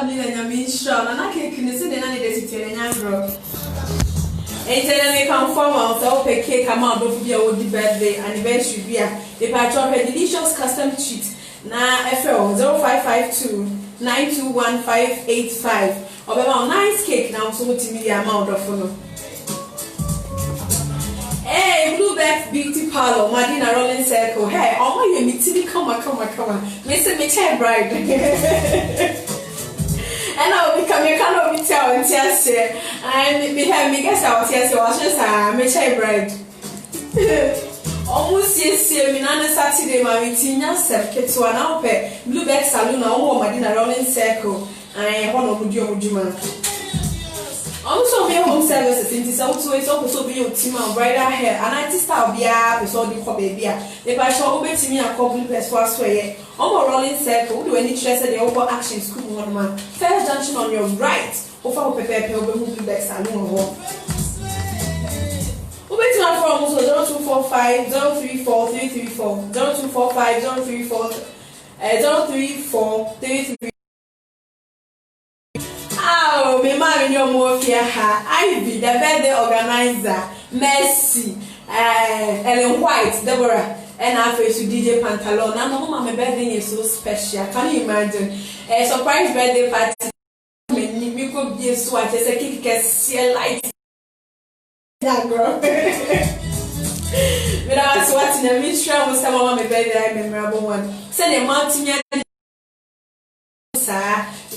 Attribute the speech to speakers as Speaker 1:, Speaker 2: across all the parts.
Speaker 1: family na nyame show na cake ni se de na ne de sitere nyangro. Tell me come forward so pick cake amount of be a birthday anniversary bia. The patron a delicious custom treat. Na FL 0552 921 Obeba nice cake now so to me the amount of no. Hey, Bluebird Beauty Parlor, Madina Rolling Circle. Hey, oh my, me tini come. Miss me chair bride. And I'll become a kind of tell and say, and behind me guess I was yes, I was just a chair bride. Almost yes, me on Saturday, my tina self to an outfit, Bluebird Saloon, or Madina Rolling Circle. I want to do your juma. Also, be home services in this also be your team of brighter hair, and I just style be up with all the baby. If I shall obey to me a couple plus first way, on Rolling Circle, do any stress at the over action school one man. First junction on your right, over prepare over moving back salon or Obey to our phone 0245 034 334 0245 034 333. Oh, me marry no more fear her. I be the birthday organizer. Mercy, Ellen White, Deborah, and I face DJ Pantalon. I know my birthday is so special. Can you imagine? A surprise birthday party. Me could be so I just a kick can see light. That girl. When I was watching a mixture was some of my birthday memorable one. Send a mountain.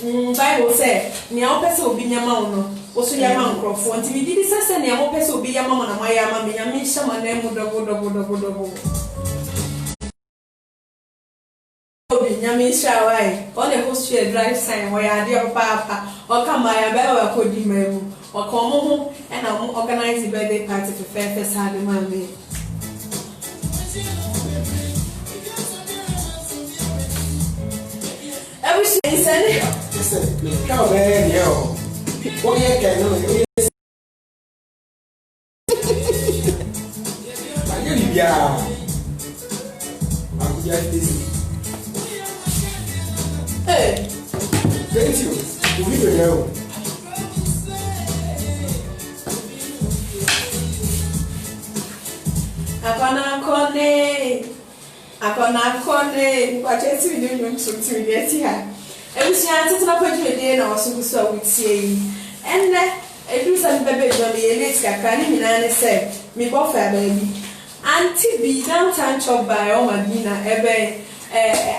Speaker 1: Bible say, "Nia opese obi nyama ono, oso yama nkrofo nti mi didi sese nia opese obi yama mo na mayama me nyame hyama na mu dogo." Obi nyame shawai, on the host drive sign where ya dey papa, o kama ya be wa kodi mamu, o ko mo ho e na mo organize birthday party for first had mama. Everything is said. Listen, come here, yo. What you can know? Yeah. I'm just busy. Hey, thank you. You will know. Akona kone, what you see doing something get here. Every chance to put you in or so with say. And I do some baby Johnny, and it's got canny say, me buffer baby. Auntie be downtown chop by all my dinner,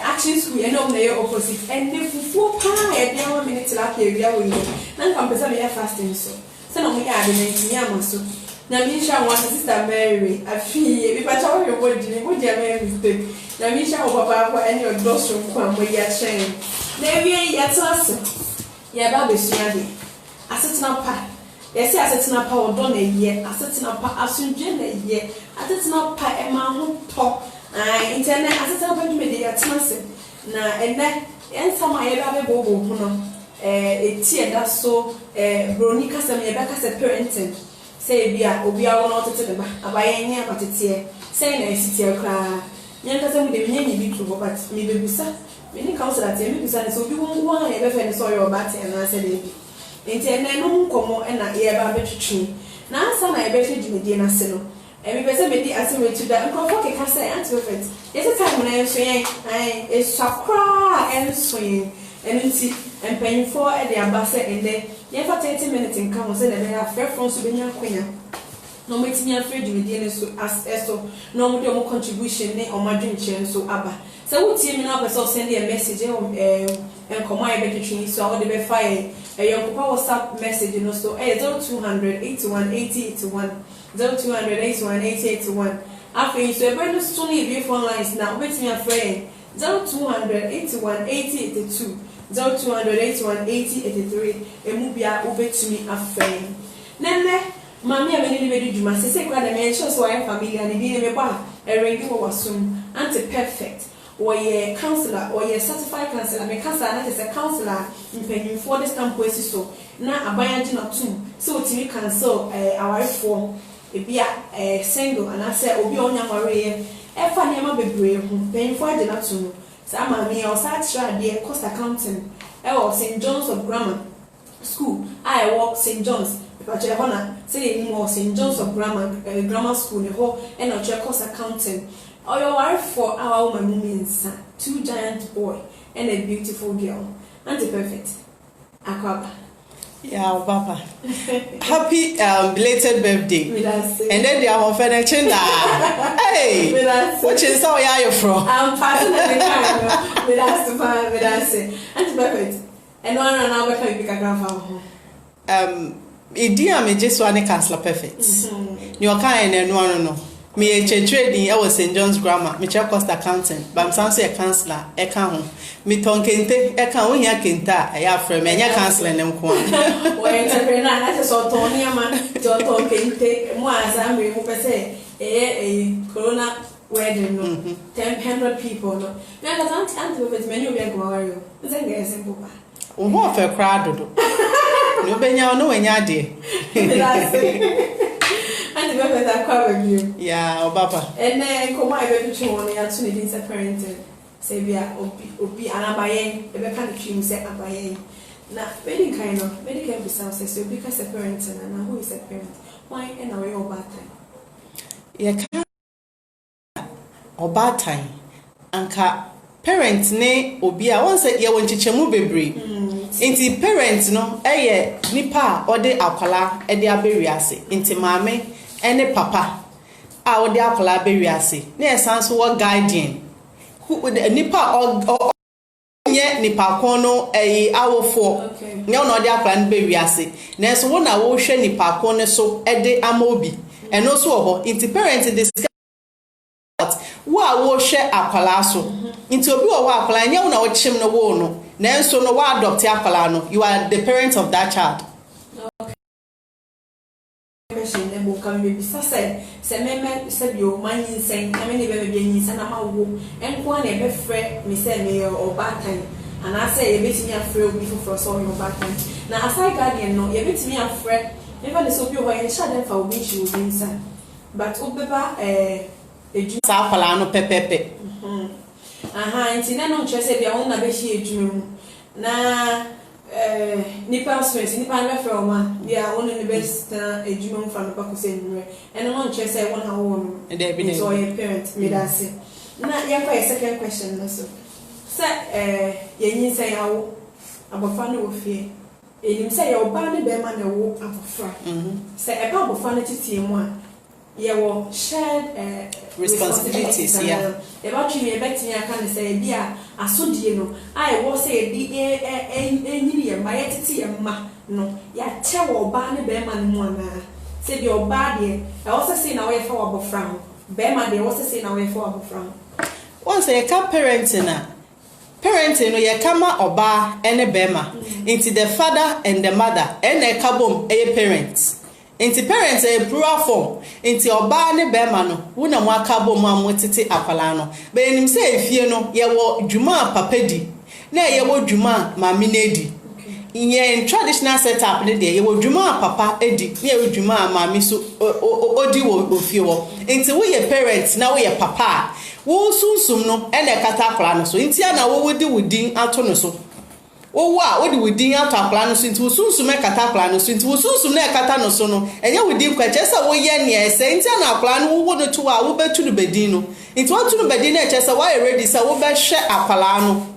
Speaker 1: action school and on the opposite. And if 4 pie at 1 minute lap area window, then come to me fasting so. Some of me are the name so. Namisha wants sister Mary. I feel if I tell you what you would have made mistake. Namisha or papa and your dorsal come where you're saying. There we are yet also. Yeah, Baby Swadi. I sit in a pa. Yes, I sit in a power done a year. I sit in a pa as soon a year. I sit in a pa and my home top. Internet, I sit up with me at Massive. Now, and that, and some I ever go. A tear that's so Bronica some Rebecca said parenting. Say bia obi a won otete de ba abaye nya patete say na esitie kra nyanka se mu de nyanyi bi tu but me bebusa me ni council at me bebusa so obi won won e be fe ni so your bat na say de bi enti ene no nkomo e na ye ba betwetwe na asa na e be fe djimedie na se no e me pese me di ase we tu da nkofo ke ka say anti perfect yes time na enso yen e sakra enso yen enti empanyfo e de abase ende ye for 30 minutes in come say na be fair from so be nya kwanya no metimi afre djimedie so as eso no mo de mo contribution ne o madwenche so aba say wutie mi na person send a message enkomo e between so I de be fire your WhatsApp message no so 0200 81 80 81 0200 81 80 81 after so e be no so ni be phone lines now betimi afre 0200 81 80 82 0281 80 83 emubia ubetumi afren nene mami abeni bedi djuma sese kwa na mention so I family and bi me ba eredi wo wasum anti perfect or ye counselor or ye certified counselor me counselor na say counselor mpanyin for this campus so na abayanji na tum so otimi cancel our form ebia single and I say obi onya mare ye e fa niam bebre hu mpanyin for de na tum Sama me or such de cost accounting was St. John's of Grammar School. I walk St. John's. But I wanna say more St. John's of Grammar School. And I check course accounting. Or your wife for our woman means 2 giant boy and a beautiful girl. Auntie perfect. Aquaba.
Speaker 2: Yeah, Papa. Happy belated birthday. And then they are on furniture. Hey, which is how are you from?
Speaker 1: I'm passing the time with us. Auntie perfect. And one and now can pick a grandfather.
Speaker 2: Idia me just one cancel perfect. Your kind and one no. Me a trading, I was St. John's Grammar, me check cost accountant, but I'm something a counselor, a count. Me ton kente, a count when you kenta, I have from any counselor and them quan.
Speaker 1: When I saw Tony, man, John kente, more as I'm able to say, a corona wedding, 100 people. No, because Auntie with many of your glory. It's a simple.
Speaker 2: What for a crowd? No, Ben, you know when you're dear.
Speaker 1: And the baby that covered you.
Speaker 2: Yeah, Papa.
Speaker 1: And then come my baby to one year to need parenting. Say we are Obi and Abayen, a mechanic team say Abayen. Now, very kind of medical business, so because a parenting and who is a parent. Why and away all bad time? Yeah,
Speaker 2: or bad time. Anka parents ne Obi, I once said, you want to chemu baby. Inti parents no, nipa or de akwala, de aberiase. Inti mame. Any papa, I would have collaborate. Near sans what guardian who would nipa or yet nipa corner a hour for no, no, their plan beriase. Next one I will share nipa corner so a day amobi and also into parents discuss what will share a palasso into a blue walk line. You know, chim no wono. Then so no what adopt your palano. You are the parent of that child.
Speaker 1: Then will come baby. Say, men said you money saying, I mean, baby, and I'm a woo, and one a bit fret, me say me or bad time. And I say, you bet me afraid before for so your bad time. Now, as I guardian, no, you bet me afraid. Never the soap you were shut them for which you will be inside. But Ubeba, a
Speaker 2: Sapalano pepepe.
Speaker 1: And Tina no chess, if you own a beshi dream. Na nipa stress nipa na from we are one in the best ejuma from the back say and no chess say one how one so your parent me that say na ya kwa second question no so say yin say how abofa no ofie enim say your ba ne be ma na wo abofa say e ba abofa na titie mu a ye wo shared
Speaker 2: responsibilities yeah
Speaker 1: about you betting I can say bia asodie no I was say di enyini ye ma yetiti ye ma no ya che wo ba ne be ma no mu ana say the oba de e also say na we fa wo bofra be ma de also say na we fa wo bofra
Speaker 2: once a parenting no ye kama oba ene be ma into the father and the mother ene kabom e parents into parents a plural form into oba ne bema no wona mo akabo mo amotete akwala no be enim say efie no ye wo dwuma papa di na ye wo dwuma mama na di in traditional setup ne de ye wo dwuma papa edi na ye wo dwuma mama so odi wo ofie wo into we ye parents na we ye papa wo sunsum no ene kata akwala no so intia na wo wodi wudin ato no so oh wow, what do we do out of plan into soon make a plan into soon make a no so no, and you would do just a way near saying, and plan who wanted to our Uber to the bedino. It's what to the bedina just a while already, so we'll share a palano.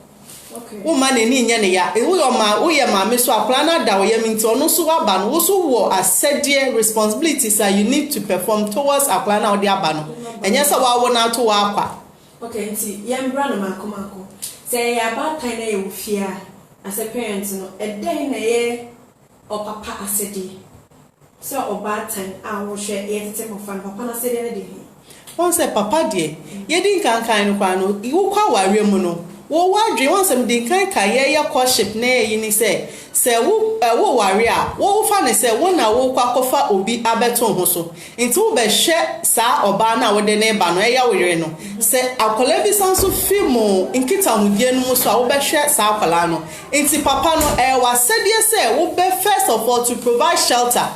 Speaker 2: Woman in Yania, it will my miss our planner that we mean to no so ban also war as said dear responsibilities that you need to perform towards a plan out the abano. And yes, I want out to our
Speaker 1: okay, see, young grandma, come say about tiny you fear. As a parent, no, a day na ye or papa asedi. So or bad time, I will share a time of fun. Papa said anything.
Speaker 2: Once a papa dear, ye didn't kind of pano, you call worry mono. Well, why do you want some dinka ya courtship near you say, woo warrior, wo funny say one I will quack obi abeton hoso. Into be share sa or bana with the neighbor no ya wireno. Say a colebi sounds so fimo in Kitan with Yen so I will be share sa palano. Into papa no was said yes, say will be first of all to provide shelter.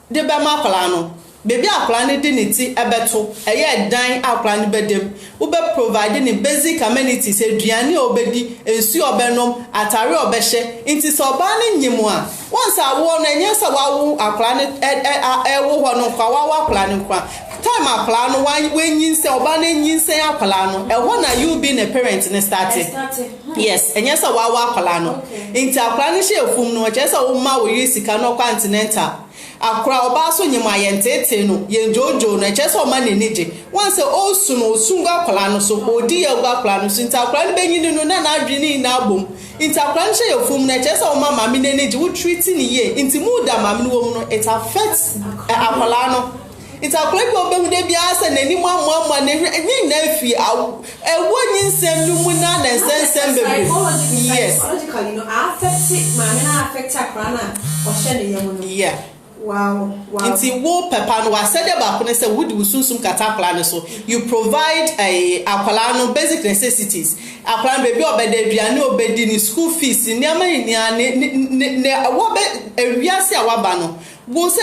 Speaker 2: The Bema palano. baby akwadaa ne di ne ti ebeto eye dan akwadaa ne bedem wo be provide ne basic amenities aduane obedi ensu obenom atare obehye nti so oba ne nyimu a once awo na enye sa wawo akwadaa ne ewo ho no kwa wawo akwadaa ne kwa time akwadaa no wanyin se oba ne nyin se akwadaa no ewo na you be a parent ne started yes enye sa wawo akwadaa no nti akwadaa ne hye efum no che sa wo ma wo yisika no continental akra oba so nyima yentete no yenjojo na che so ma nenije once osu no osunga akra no so odi yegwa akra no so nta akra no benyini no na adwini na abom nta akra no she yefum na che so ma mami nenije wo treat ni ye nti mu da mami no wo no it affects akra no nta akra bi obehu de bia se nani mu amwa na nyi na afi ewo nyinsem no mu na nsensem bebe yes
Speaker 1: psychologically no affect mami na affect akra na o she ne yemu no
Speaker 2: yeah.
Speaker 1: Wow.
Speaker 2: Inti wo papa no wasede ba ko ne se wudi usunsum katakla ne so you provide akwala no basic necessities akwala baby obeda aduane obedi ni school fees ni amanya ne wobe ewiase awaba no wo se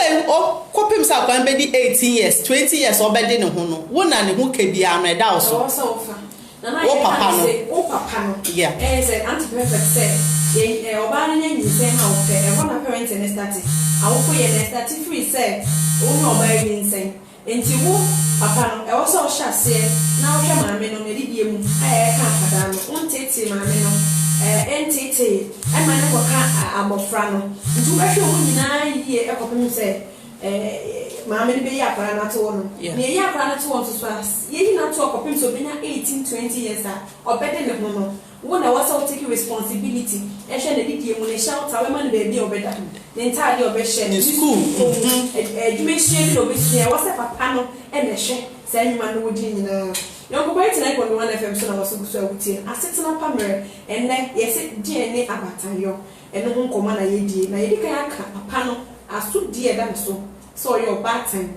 Speaker 2: kopim sa akwala bedi 18 years 20 years obedi ne ho no wo na ne ho kebia no eda so
Speaker 1: o papa no
Speaker 2: yeah
Speaker 1: say anti-perfect say oba ne nyi say ha o fe na parent ne start awoko ye na start free say o no oba yin say enti wo papa no so sha se na wo hwe maame no medidie mu ka akada no ontete maame no entete ma ne ko ka abofra no nti wo hwe wo nyina yie ekopem say maame ne be ya akara na to no ne ya akara na to so so ye na to ekopem so benya 18-20 years a obede ne ho no wo na wasa take responsibility ehwe na didie mu ne shout awe ma ne be bi obeda ne ntade obehye
Speaker 2: ne school
Speaker 1: education no be share wasa papa no e ne hwe sa nyuma no wodi nyina yo go bait na ikon 1 FM so na waso guso awutie asetena pamere enne yesi DNA abatayo eno ho nkoma na yedie na yedi kan aka papa no aso die da so so your batten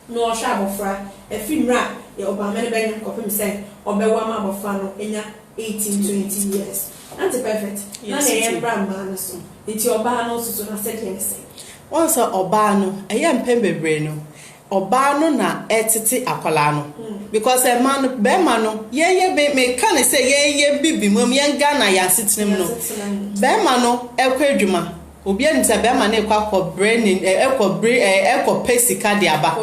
Speaker 1: no sha abofra efimra ye obama ne benye kopim say obewa ma abofra no enya 18-20 years anti-perfect na ne brand man so nti oba no so na said yes
Speaker 2: once oba no eye mpem bebre no oba no na etete akwala no because a man be man no ye be me kan say ye bibi mom ye Ghana ya sitinem no be man no ekwadwuma obi ani se be man na ekwa brain ekwa pesika de aba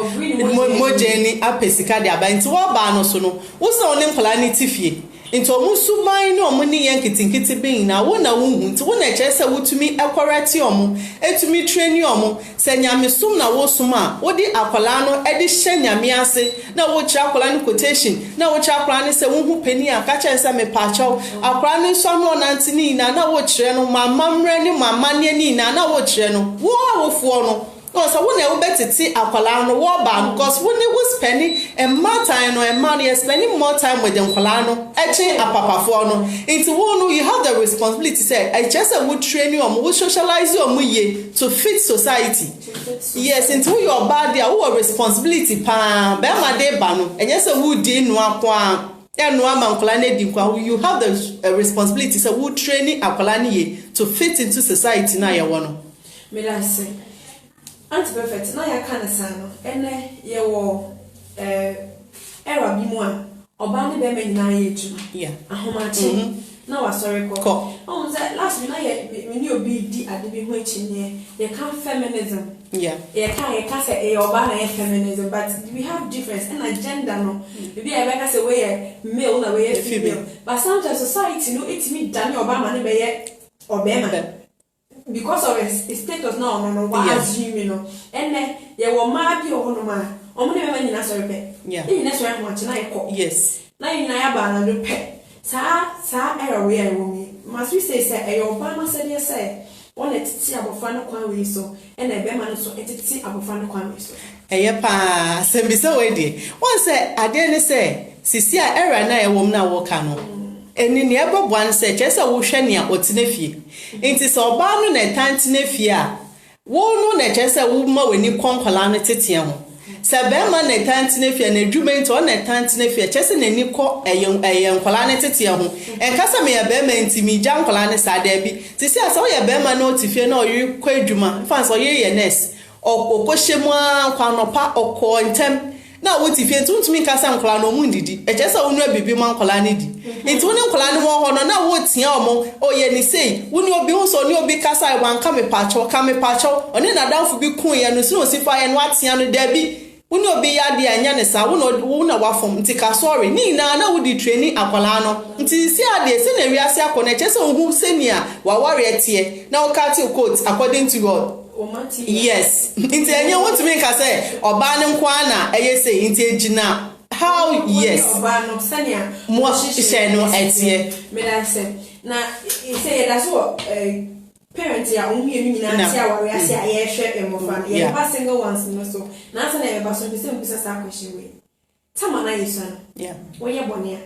Speaker 2: mojeni apesika de aba nti wo ba no so no wo se onim kwala ni tifie nti omusu man no omuni yen kitinkiti bin na wo na wunhu nti wo na chese wotumi ekorati omu etumi train omu se nyamesum na wo suma wo di akwala no edi hye nyame ase na wo kira akwala no quotation na wo kira akwala no se wunhu pani aka chese me pacho akwala no so no nantini na wo kire no mama mre ni mama ne na wo kire no wo awofuo no so when you betiti akwala no wo ba because when you spending more time no man you spending more time with them akwala no eche apapafo no into one you have the responsibility say I just would train you would socialize you ye to fit society yes into your body who responsibility pa be ma de ba no enye say would di no akwa enu ama akwala na di kwa you have the responsibility say would training akwala ye to fit into society na ye wono
Speaker 1: me that say anti-perfect na ya kana sano ene ye wo era bi mu a oba ne be menyina ye ejuma
Speaker 2: yeah
Speaker 1: ahomachi na wa sorry ko on say last na ye me obi di ade bi ho echi ne ye kan feminism
Speaker 2: yeah
Speaker 1: ye kan say e oba na ye feminism but we have difference and agenda no bi e be ka say we ye male na we ye female but sometimes society no etimi dani oba ma ne be ye obema because of his status now no assume you know and ye wo ma bi o no ma omo ne be nyina sorry pe e nyina sorry mo na e
Speaker 2: yes
Speaker 1: na nyina ya ba na do pe sa era we ai wo mi must we say e yo ba ma say dey say on etiti abofra no kwan we so and e be ma no so etiti abofra no kwan we so
Speaker 2: eye pa sembisa we dey won say ade ne say sisi a era na e wo m na wo ka no eni ne ebobuan se chese wo hwe ne a otinefie enti se oba no na tantinefie a wo no na chese wo ma weni konkola no tete ho se be ma na tantinefie na adwumenti o na tantinefie chese na ni ko eyen kola no tete ho enkasa me ya be ma enti mi jan kola no sa da bi sisi asa wo ya be ma na otifie na oyi ko adwuma fa so ye nurse okohwemu kwanopa okọ ntem na woti fie tuntumi kasa nkola no mu ndidi echesa wonu abibi ma nkola ne di enti woni nkola ne ho no na wotia omo oye ni sei woni obi hu so ni obi kasa wanka me pacho oni na danfo bi kun ye no sino sifa ye no atia no da bi woni obi ya de anya ne sa wona wafom nti ka sorry ni na wodi training akola no nti si ade se na wiase akọ echesa ohu senia wa ware etie na okati quote according to God. Yes. Inti enye want me ka say oba ne nkwa na eye say inti ejina how yes
Speaker 1: oba no sania
Speaker 2: mo hye no etie
Speaker 1: me da say na say da so parents ya onhu emi nyina tia ware ase aye hwe emofa ye ba single ones no so na say na e ba so bisa sa question we tama na yesu no
Speaker 2: yeah
Speaker 1: wo ye bone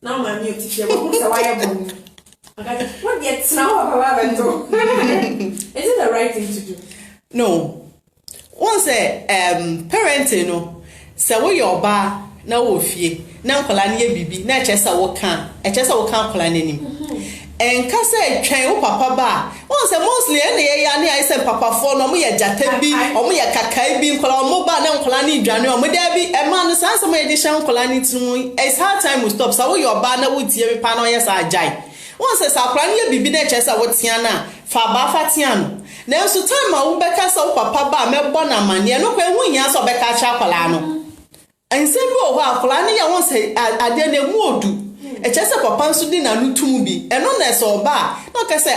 Speaker 1: na ma mi otifie wo say wa ye bone. Okay. What gets now about Is it the right thing to do?
Speaker 2: No. Once parenting no, say we your ba na wo fie na nkola ne bibi na echesa wo kan nkola nanim. Enka say twen wo papa ba. Once mostly ene ya ne ai say papa for no mo ye jata bi, o mo ye kakai bi nkola mo ba na nkola ne dwane o mo da bi e ma no sansa mo ye de shan nkola ne tinu. It's hard time to stop. So we your ba na wo tie bi pa na yes ajai. Once sakra ne bibi na chesa wotia na fa ba fatia no na so time a wo beka sa wo papa ba mebo na mane no kwa hu nya so beka cha akwala no ensem bi o ho akwala ne ya won se ade na mu odu e chesa papa nso di na nutum bi eno na so ba no ka se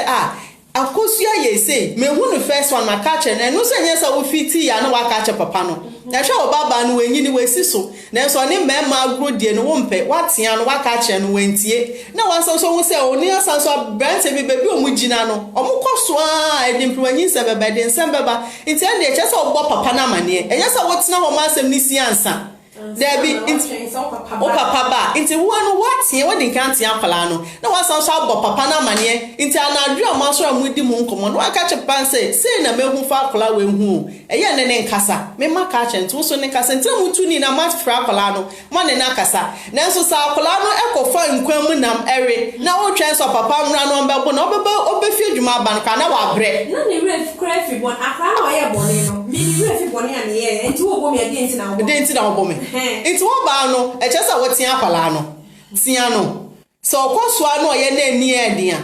Speaker 2: akosua ye say me hu no first one na ka che na no se nya sa wo fiti ya na wa ka che papa no na hwe o baba no wenyi ni wesi so na so ne mema agro die no wo mpe watia no wa ka che no wentie na wan so wo se oni asa so brand se bi bebi o mu gina no o mu koso edimprowanyi se bebe den sem beba nti ande che se ogbo papa na mane enya sa wo tina ho ma asem ni si ansa Debbie, o papa ba, inti wanu wati ye wadi nkanti akwala no. Na wasa so abo papa na mane, inti anadru amaso amudi mu nkomo. No aka che pan say na mehu fa akwala we hu. Eye ne nkasa. Me maka che nti so ne nkasa nti mutu ni na mat fra akwala no. Ma ne na kasa. Na nso sa akwala no ekofa nkwan mu nam ere. Na wo twen so papa mra no mbebo na obefie dwuma ban ka na wa bre.
Speaker 1: Na ne ref crazy bon akwala na oye bone no. Mi ref bone an ye. Nti wo bo me de nti na wo.
Speaker 2: De nti na wo bo me. It's what ba no e chesa wo tia akwala no tia no so kwosua no ye na ni edia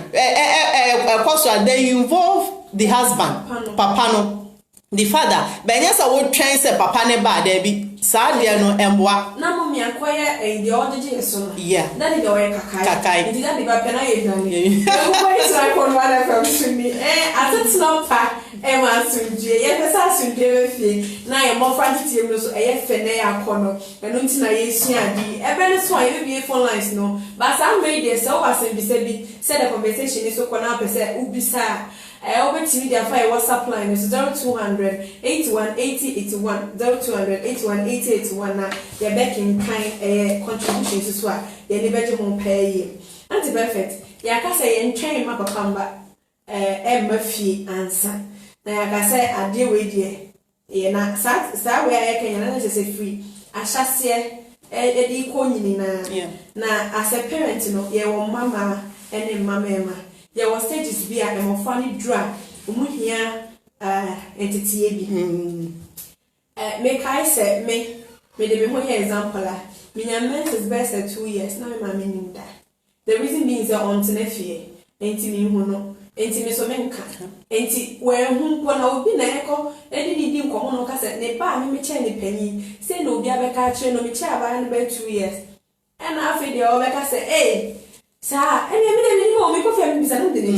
Speaker 2: kwosua then you involve the husband papa no the father benya sa wo twen se papa ne ba da bi sa dia no emboa
Speaker 1: na mo mi akoye the odeje so no
Speaker 2: yeah
Speaker 1: that is the way kakai it that the papa na ye dani e wo is like on one from sunni at not pa e ma sunje ye pesa sunje fi na ye mo fa titie no so e ye fe na ya kono eno nti na ye sua di e be no so ye be phone lines no but some made dey so was be said the conversation is so kona pese ubisa obetimi dia fa WhatsApp line is 0200 81 80 81 0200 81 80 81 na ye back in kind contributions so a ye ne beje ho pay anti perfect ya ka say ye ntwen ma papa mba ma fie ansa na ya ka say ade we die ye na sa we ya kenya na say free ahyase di ko nyini na as a parent no ye wo mama ene mama there was stages be a funny drug umuhia entity bi make I say me de me ho example la me nyame is best 2 years na me mama nim da the reason being is on tenefie enti me hu no enti me so me nka enti we hu ko na obi na eko di nkomo no ka say ne ba me che ne panyi say no obi abeka kire no me che aba ne ba 2 years and after the obeka say sa ene me mo me ko fi am bisa no de ni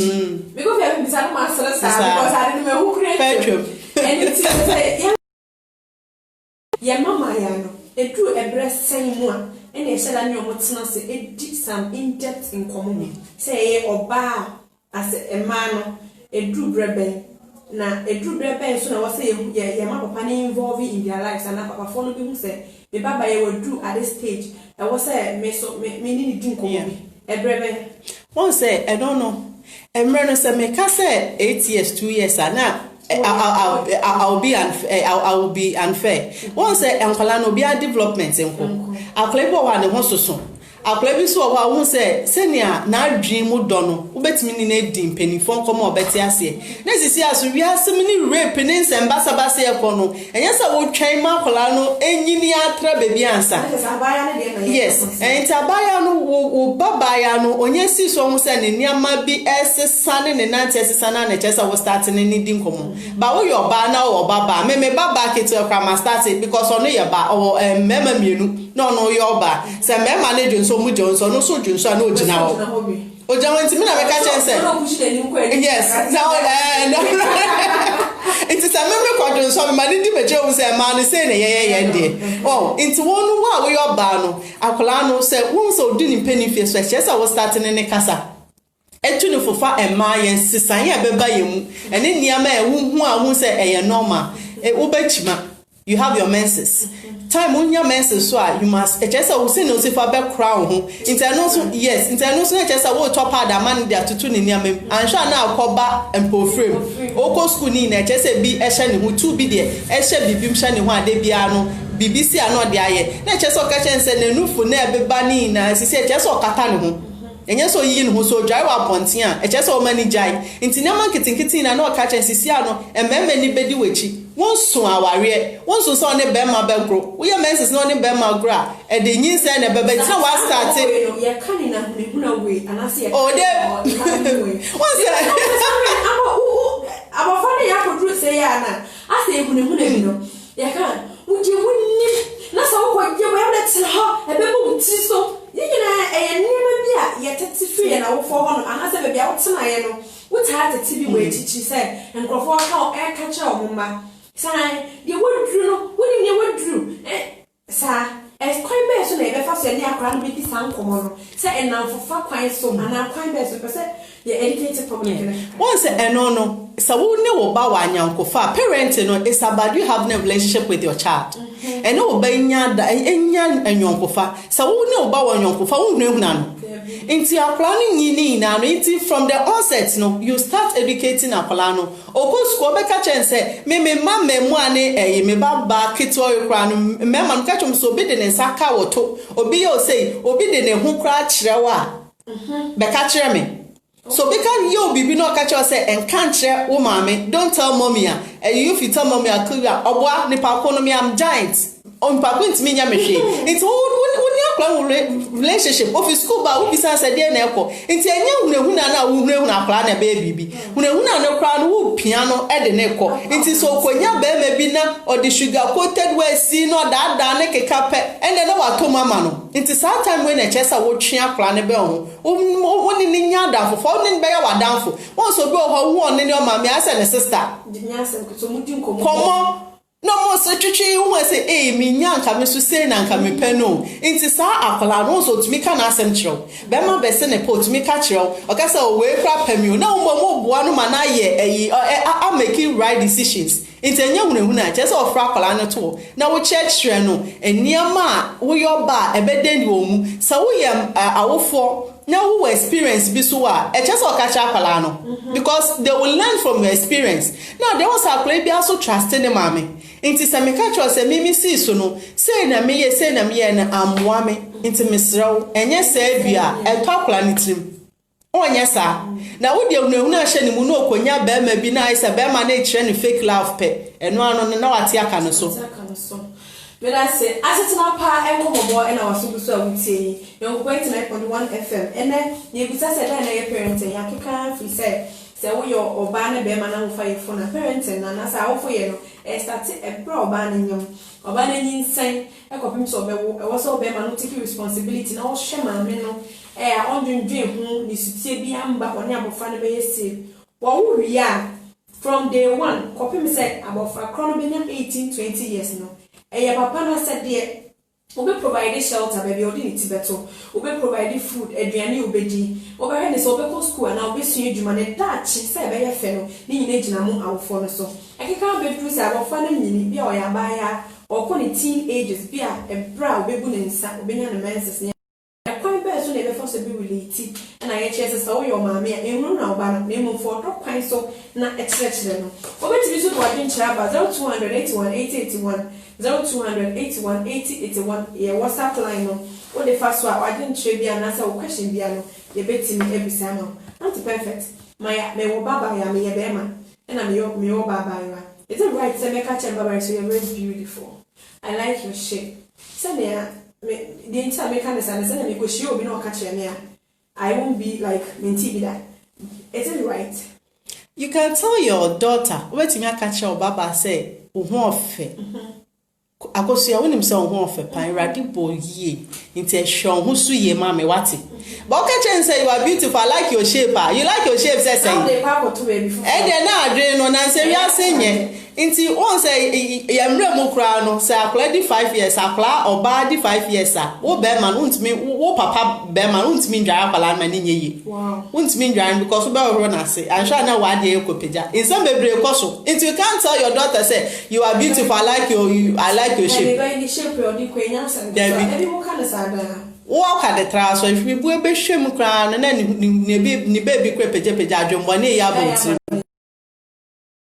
Speaker 1: me ko fi am bisa no ma sere sa because I didn't know who created and it say ya mama ya no edu ebre sen mu a ene se da ni omo tena se edi some in-depth nkomo say oba as a man no edu brebe na edu brebe so na wo say ye ma papa ni involved in their lives and papa for no bi hu say me baba ye would at this stage I was say me so me ni di nkomo bi ebrebe
Speaker 2: one say I don't know emre say me ka say 8 years 2 years na I'll be unfair one say enkwala no be a development enko aklebo wa ne ho soso akwa bi so wa hu se senia na adwin mu do no wobetimi ni na di mpanifo nkomo obeti ase na sisi aso wi asem ni rape ni nsembasa basa e ko no enye se wo twan ma kola no enyini atra bebi ansa yes enta abaya no wo babaya no onye si so hu se ne niama bi esesane ne nante esesana na chesa wo start ne ni di nkomo ba wo yo ba na wo baba me baba kete kwa ma start because ono ye ba o mema mienu no yo ba se mema ne dwonso mu dwonso no so dwonso na ogina ho oja wanti me na me ka chense yes no it's a memory kwa dwonso me mani di meche o se ma ne se ne ye de oh into wonu wa wo yo ba no akola no se won so di ni penny face so chesa wo start ne kasa etu ne fofa ema yen sisan ye beba ye mu ene niam e hu a hu se eye normal wo bachima you have your menses time unya menses so you must echesa wo se no se fa be crown ho interno so yes interno so echesa wo top ada man dia tutu ne niam ansha na akoba empo frame oko school ni na echesa bi ehye ne ho tu bi de ehye bibim hye ne ho ade bia no BBC ano de aye na echesa okachense na nufu na ebeba ni na sisi echesa okata ne ho enye so yi no so dwai wa pontin a eche so mani jai ntinema nkitinkiti na ka chen sisi ano ememe ni bedi wechi won so aware won so so ne be ma be gro wo ye menses no ne be ma gro a e de nyin se ne be be tina wa start
Speaker 1: ye kani na huna we anase ye
Speaker 2: o de won se
Speaker 1: aba fani ya ko dru se ya na ase huna bi no ye kan unje wonni na so ko je we na tira ha e be mu ti so yina niema bia yetete free na wo for hono anase be bia wotena ye no wota tete bi we chichi se nkrofo ka e ka cha omma sai de wodru no woni ne wodru sa kwan be so na e be fa so ne akra no be di san komo no se enamfofa kwan so ana kwan be so pe se ye educated public
Speaker 2: once no so wo ne wo ba wa nyankofa parent no is about you having a relationship with your child and no ba nya da enya anyankofa so wo ne wo ba wa nyankofa wo hunu huna no inti akra no nyini na no inti from the onset no you start educating akra no okosko be ka chense me ma memu ane me baba kitwa ekra no me ma no ka chom so be de ne saka woto obi yo say obi de ne hu kra kirewa be ka kire me so because you bibi no catch us say and can't share wo mama don't tell mommy you if you tell mommy akuya obwa ni pa ko no me am giant on pa ko ntimi nya mehwe it's when relationship of school ba wo bisa say dey na ekọ nti enya hunahuna na wo hunahuna akra na be bibi hunahuna no kra no wo pia no e de na ekọ nti so konya be ma bi na or the sugar coated way si no da ne keka pe ende na wa to mama no nti saa time when e chesa wo twe akra ne be ho woni ni nya da fofo ni be ya wadanfo won so be ho ho ne o mama ase ne sister
Speaker 1: nya ase ko so mudi nkomo
Speaker 2: no mo se twitwi hu ase mi nya nka me so se na nka me pe no nti saa akola no so tumi ka na asem kyerɛw be ma be se ne pot tumi ka kyerɛw o ka se o we kra pamio na mo boa no ma na ye I making right decisions nti enya hunahuna je se o fra akola no to na wo kyerɛ no eniama wo yo ba ebeden wo mu sa wo ye awofo na who experience bi so a e just o catch akwala no because they will learn from your experience now they want akwala bi also trust in mama nti se me catch o se mimi si so no say na me ye na amwa me nti mesrew enye sa bia e to akwala ni trim onye sa na wo de hunahuna ahye ni mu no okonya ba ma bi na isa ba ma na e kire ni fake love pe eno ano na wate aka no so
Speaker 1: when I say asetina pa e wo bobo e na waso so awutie yon 99.1 FM ene ye bisa se da na ye parent ya keka fi se wo yo oba na be ma na wo fa ye phone na parent na sa wo fo ye no e start e bro oba na nyom oba na nyinsen e kopim so be wo e wo so be ma no take responsibility na wo hwe ma me no a ondwendwe hu ni sutie bi amba oni abofa na be ye save wo wo wi a from day one kopim se abofa krono be nya 18-20 years no papa na said there we provide shelter baby odi ni tibeto we provide food aduane obedi we be so be go school na we sua adwuma ne dachi say be ye fe no ni nyina gina mu awofo no so akeka be dru say awofo na nyini bia oyaba ya okọ ni teen ages bia ebra obebu ne nsa obenya ne menses ne ekwan be so na be for so be relate na ye chese so wo your mama e ehunu na oba no mo for do kwan so na exercise no obeti bi so do adwen kira ba 0281 8081 0200 81 80 81 WhatsApp line no what the first one, I didn't trade and answer a question piano, the betting every summer. Not perfect. My me will baba ya me bema, and I'm your me or baba. It's a right to make a chamber, so you're very beautiful. I like your shape. Sanya, the entire mechanics and send me because you'll be no catcher near. I won't be like minty that. Is it right?
Speaker 2: You can tell your daughter, what you catch your baba say, Akosia when himself one of a pine radical ye into a show who sue ye mammy wati. But can say you are beautiful, I like your shape, you like your shape, says they papa to me before. And then now drain on and say, we are saying into one say, Yamremo crown, say, I played 5 years, I play or bad 5 years, sir. Oh, Bearman won't mean, oh, papa, Bearman won't mean Jarapalan in ye. Wow, won't mean Jan because we better run, I say, I shall know why they could pija. In some baby, into you can't tell your daughter, say, you are beautiful, I like I like your shape. Walk at the trial, so if we will be shame crown and then ni baby crepe jump one year.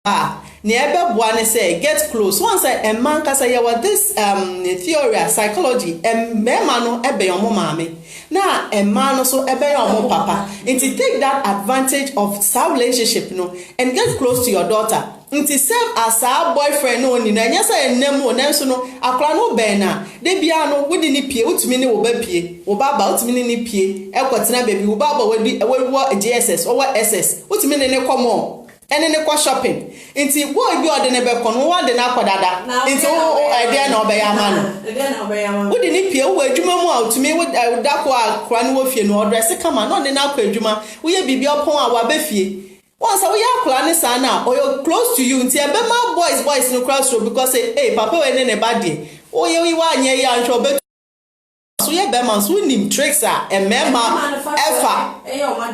Speaker 2: Ah, never one say get close. Once a man can say what this theory psychology and memano ebe your mommy. Now a man also ebe your papa. And to take that advantage of some relationship and get close to your daughter. Nti serve as our boyfriend no ni na nyasa enemo na nso no akra no ben na de bia no wodi ni pie utumi ni wo ba pie wo ba ba utumi ni pie ekotena baby wo ba ba wadi wo JSS or SS utumi ni komo ene ne kwa shopping nti wo bi ode ne be kono wo de na akodada nti wo idea na obeya ma no wodi ni pie wo adwuma mu a utumi wo da ko akra no wo fie no dress kama no de na akwa adwuma wo ye bibi opon a wa ba fie. Once we are planning sana or you're close to you until my boys no crossroad because say hey papa we ne bad day oh yeah we want ye and show bet so yeah be man so nim tricks and member ever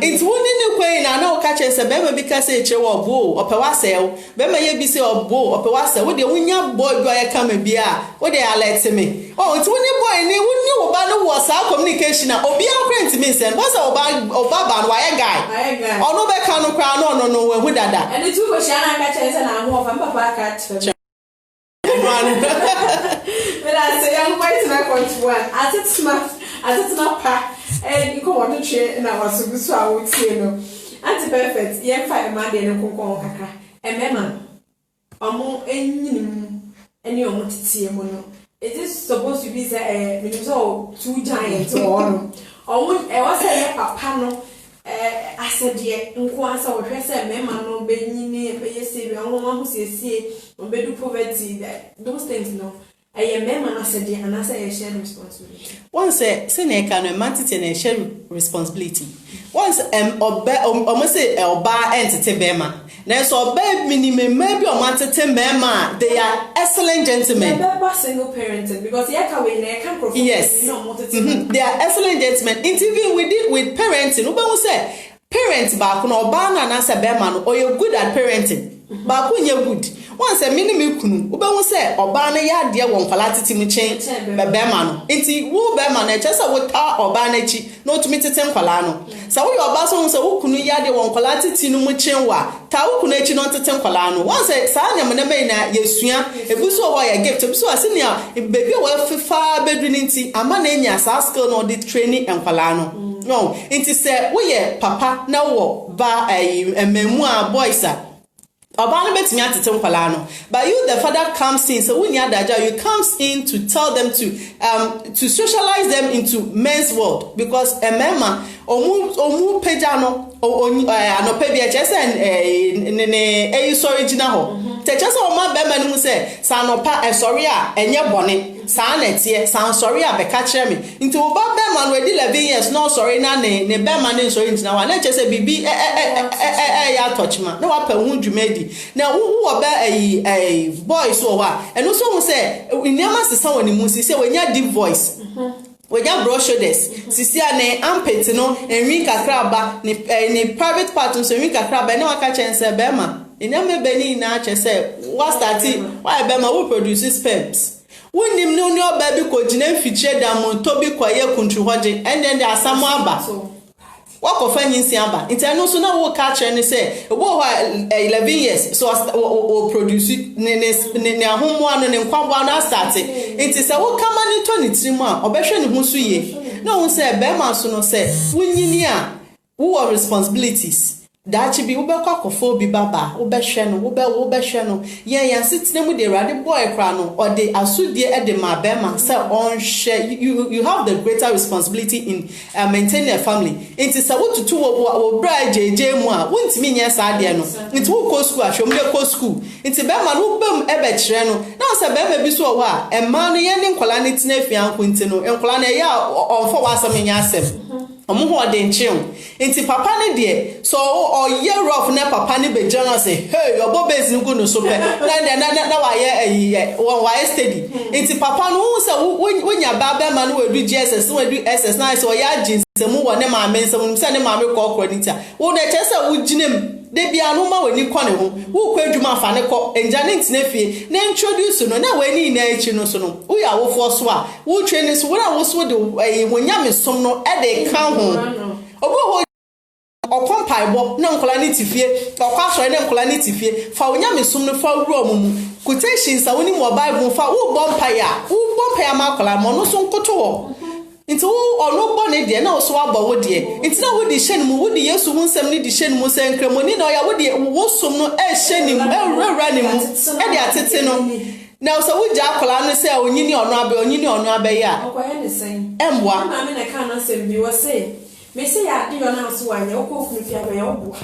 Speaker 2: it's one in the queen and no catch say be because say che wo bo opewa sell be ma ye bi say obo opewa sell we dey unya boy boy come bia we dey alert me oh it's one boy ni wonni wo ba no was our communication obi an me send what's oba ban why guy ono be kan no kra no we hu dada
Speaker 1: and the two go share na catch say na ho fa papa catch but I say I'm quite na one at it's not pa and you go want to train na was so I would say no anti perfect ye fa ma de no kokon kakra e mema omo enyinim eni omo titie mo no it is supposed to be say me so two giants or omo e was say papa no asede nko asa wo hwese mema no benyini be yesi be omo ho siesie obedu poverty those things no I mema na asede and asa share responsibility. Once say na can a man to share responsibility. Once omo say oba entity bema na so oba minimum maybe o man tete bema they are excellent gentlemen. They single parenting because here can we na can profit. Yes. They are excellent gentlemen. Interview with parenting we say parent back no oba na say bema no or you good at parenting. Back when you good. Once a minimum kunu ube say oba na ya de won kwala titi mu chen bema no enti wo bema na chesa wo ta oba na chi no tumi tete kwala no sa wo oba so say wo kunu ya de won kwala titi no mu chen wa ta wo kunu echi no tete kwala no once sa anya me na be na yesua ebuso wo ya gift ebuso asinia baby wo fifa bedu nti ama na enya sa skill no the training kwala no no enti say wo ye papa na wo ba ememu a boys Obana betimi atete nkwala no but you the father comes in so when you adaja you comes in to tell them to socialize them into men's world because a mema omu peja no anope bi echese ne original ho techese o ma be ma no say sanopa sorry a enye bone sa na tie san sorry a be ka kire me nti wo ba be ma no 11 years no sorry na ne be ma ne sorry nti na wa na chese bibi ya touch ma na wa pa hu dwumadi na wo be boys wo wa eno so mu say nyama sesa woni mu si say wenya deep voice Wenya broad shoulders sisi ane armpit no enwi kakra ba ni private part so enwi kakra ba na waka chense be ma enyame beni na chese what starting why be ma who produce sperms wonim no oba bi ko gina mfiche da mo to bi kwaye kuntru hoje and then the asamo aba wako fanyi nsi aba intano so na wo ka kire ne say wo 11 years so o produce ne ahomo ano ne nkwabo ano start inti say wo kama ni 23 mu a obehwe ne ho so ye
Speaker 2: na won say be ma so no say wunyini a wo responsibilities dachi bi wobekwa kofo bi baba wobehwe no wobehwe no yen sitine mu de rade boy kra no or de asudie e de ma be ma say on share you have the greater responsibility in maintaining a family inti sa wotutu wo bra jeje mu a wontimi nya sa de no inti wo ko school ahwom de ko school inti be ma no bam e be kire no na say be ma bi so wo a e ma no yen nkola ne tina afian ko inti no nkola na ya onfo wasam nya asem omo de nchew inti papa ne de so o ye rough na papa ne be journal say hey your bobes ni go no so pe na wa ye wa steady inti papa no say wonya baba ma no wedu GSS no wedu SS na say o ya jinsemu wo ne ma men nsem say ne ma me ko credit wo na che say wo ginem de bia no ma wani kɔ ne ho wo kɔ adwuma fa ne kɔ enja ne ntine fie na introduce no na wani na echi no so no wo ya wo fo so a wo twe ne so wo na wo so de wonya me som no e de ka ho obo ho okompaibo na nkola ne tifie okwa so ne nkola ne tifie fa wonya me som no fa wuro mu quotations a woni mo Bible fa wo bompaya ma kola mo no so nkoto wo nti wo ono gbo ne de na wo so abo wo de nti na wo di hye mu wo di Yesu hunsem ne di hye mu se nkremoni na ya wo de wo som no e hye ni mu e rura ni mu e de atete no na so wo ja kola no se onyini ono abe ya
Speaker 1: okoye ne sen
Speaker 2: emwa
Speaker 1: na me na ka na se bi wo se me se ya di yo na so wa nya okokuru fi abe ya obo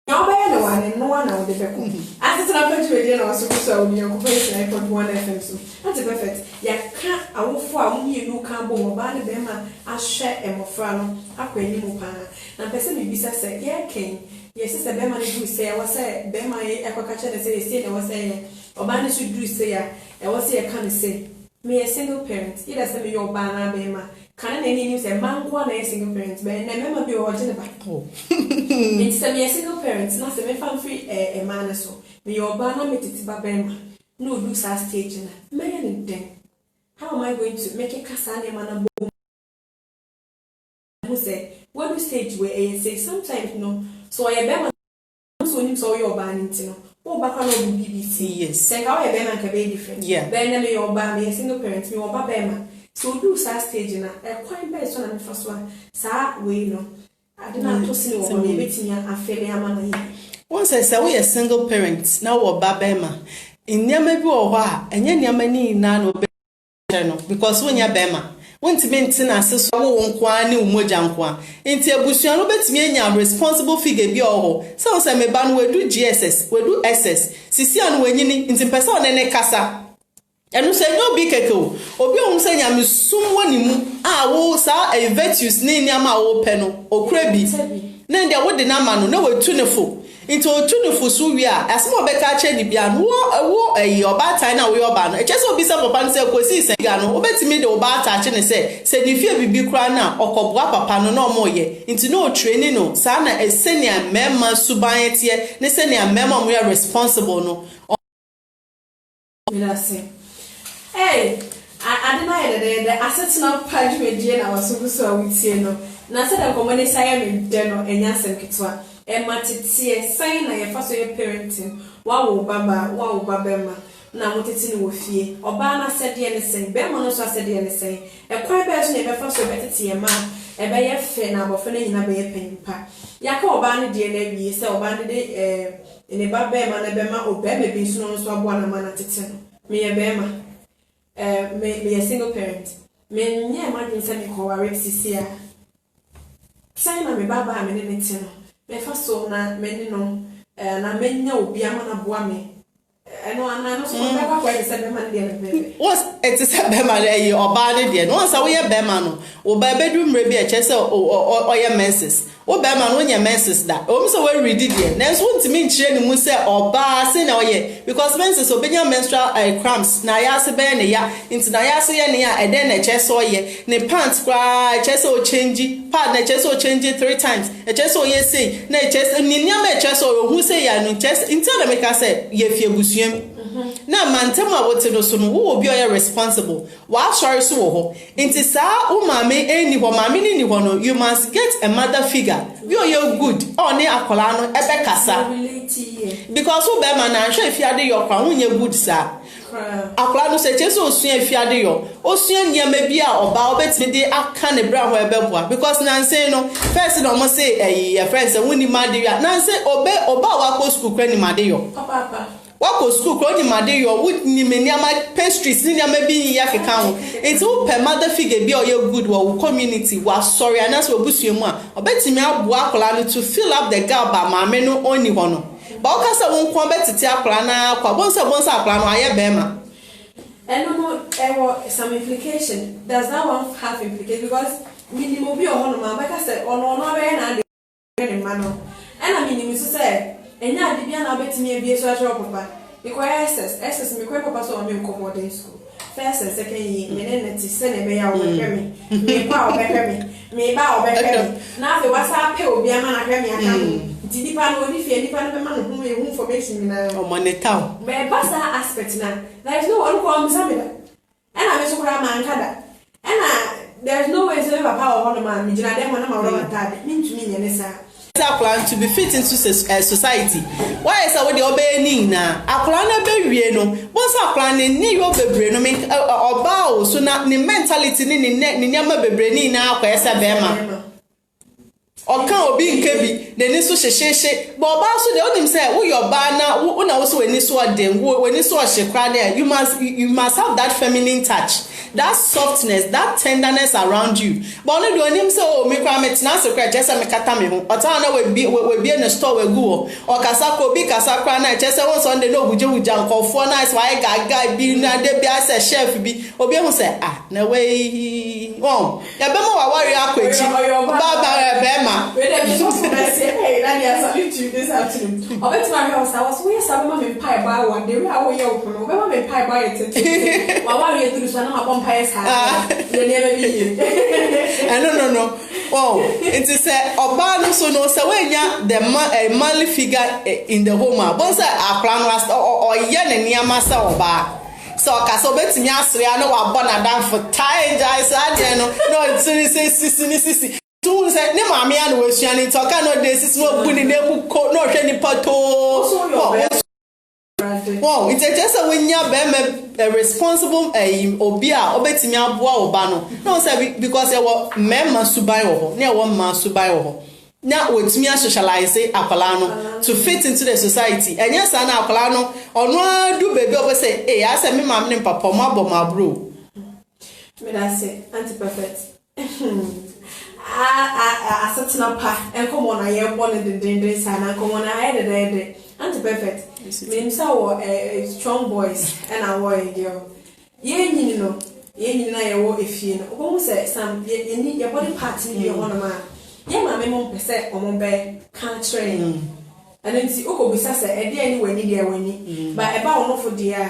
Speaker 1: ya oba ya no wa ne no wa na wo de beko asete na page we na so so oni ko face na ipod 1 FM so that's perfect ya ka awofo a mo yenu ka bo mo ba ne be ma ahwe emofra no akwani mu pa na pese me bisa se ye ken ye se be ma ne du se ya wa se be ma ye akoka che de se se ne wa se oba ne su du se ya e wa se ye kan se me a single parent ida se me yo ba na be ma kana na ni say man kwa na single parent be na mema bi o jene ba it's me a single parent na se me fan free e man so me yo ba na me titi ba be ma no do sa stage na me yen den how am I going to make a kasa na man bo who say what stage where I say sometimes no so I be man so ni so yo ba ni no o ba kwa no BBC
Speaker 2: yes
Speaker 1: say ka o be man ka be different be na me yo ba me a single parent me yo ba be ma so do sa stage na e kwan be so na me fa so sa we no adina to sini wo me betinya afele amana yi
Speaker 2: once I say we a single parent na wo ba be ma nyama bi wo ho a enye nyama ni na no be no because wonya be ma wontime ntina ase so wo nkwa ne umoja nkwa enti abusuan no betimi enya responsible figure bi oho so say me ba no wedu GSS wedu SS sisi anu wenyini enti pesa onene kasa enu se no bi keke obi ohun se nya mesum woni mu a wo sa virtues ni niama wo pe no okura bi na ndia wo de na ma no na wetu ne fo into otu ne fo so wi a asemo be ka che ni bia no wo oba tai na wo oba no e chese obi se papa no se kosi se ga no obetimi de oba ta che ne se ni fie bibi kura na okobua papa no na omo ye into no training no sa na esenia mema suban tie ne senia mema mo responsible no
Speaker 1: hey, I deny the assets not page with Jane was so with you no. Nasa the common say me deno enya sem kitwa. E matiti sign na ye faso ye parenting. Wa wo babema na motiti ni wo fie. Oba na said ye ne sen, be mo no so said ye ne sen. E kwai be so ne be faso betiti ye ma. E be ye fe na abofo na nyina be ye panimpa. Yaka oba ne de na wie se oba ne de ne babema na be ma obema bi so no so abo na ma na tete no. Me ye bema me a single parent. Me nye imagine say me ko ware sisia. Say na me baba me ne tino. Me fa so na me ni no na me nya obi ama na boa me. Eno ana no so baba kwa say be man dey bebe.
Speaker 2: What's it is be man dey oba ne dey. No say we be man no. O ba bedu mre bi e che say o ye menses. O be man no nya menses da. O mi say we read dey. Na so ntimi nchire ni mu say oba say na o ye because menses obenya menstrual cramps na ya se be ne ya. Nti na ya se ye ne ya e den na che so ye. Ne pants kra che say o change pad na che say o change 3 times. E che say o ye say na che say ni nya me che say o hu say ya no che nti na me ka say ye fie busuam. Na mantema wote no so no wo obi o ye responsible. Wa sorry so wo ho. Nti sa o mame eni ho mame ni ho no you must get a mother figure. We are you good. Oh ne akola no ebe kasa. Because wo be man na hwe fiade your kwa wonye good sa. akwadaa no sɛ kyɛ sɛ osua afiade yɔ osua nneɛma bi a ɔbaa ɔbɛtumi de aka ne bra ho ɛbɛboa because nansen no first na ɔmo say ɛyɛ friends sɛ woni ma de yɔ nansen ɔbaa wakɔ school kura ni ma de yɔ wakɔ school kura ni ma de yɔ woni me nneɛma pastries ni nneɛma bi yɛ keka ho nti wo pɛ mother figure bi a ɔyɛ good wɔ wo community wa sorry anasɛ obusua mu a ɔbɛtumi aboa akwadaa no to fill up the gap ba maame no ɔni hɔ no ba o ka sɛ wo nko betete akwadaa na akwa bonsa akwadaa no ayɛ bɛɛma.
Speaker 1: And no, some implication. Does that one have implication? Because minimum be on my like I said, on and man. And I mean, you say, and now the piano bet me a social papa. Because SS, me quite papa so I'm in commoding school. First and second year, and then send a mayor over me bow back me. Now the WhatsApp pay will be a man of me. Did no if any part of the man whom you information or money town? But that aspect now, there is no one who comes up with that. And I'm so proud man kada. And there is no way to live a power on a man, which I don't want to mean to me, and it's a
Speaker 2: plan to be fit into society. Why is our obey Nina? A plan a baby, no. What's our plan in New York? No make or bow so not the mentality in Niyama Bebreni now, Quesa Bema. Or can be kebi the niso sheshe but also the onim say wo your ba na wo na wo so eni so adem wo eni so shekra there you must have that feminine touch, that softness, that tenderness around you. But no do onim say oh me kwa metina sekra just me kata me ho ota na we be in the store we go or kasako bi kasakra na just say one Sunday no wuje nkofo nice why guy bi na de bi as a chef bi obi hu say ah na we oh ya be mo wa wari akwachi ba bema.
Speaker 1: Wait a minute, I say, hey, Nanny, I salute you this afternoon. I went to my house, I was where some women pie by one day. We are way open, we women pie by it. While we are through some of umpires have, they never be here.
Speaker 2: No. Oh, it is a Obano so no, so when ya the manly figure in the home, bonsa a plan last or yen and near master or bar. So Casobet Nyasri, I know I'm born a damn for tie, I no, it's tu say ne maame ya na wasua ni toka no dey sis no bu ni na bu ko no hwe ni pato wow it's just a when ya be a responsible obi a obetimi aboa oba no say because e wo mema suban wo na e wo ma suban wo na wetimi a socialize akwala no to fit into the society enya sa na akwala no ono adu baby obo say eh ya say me maame ne papa mo abo ma bro
Speaker 1: me that say anti perfect I set up and come on, I am born in the danger, and come on, I had a anti perfect. Means our strong boys and our girl. You know, I war if you know, almost say some your body parts in your one man. Yeah, my mom percent on my bed can't train. And then see, Oko Bissassa, a dear anywhere near winning, but about one for dear.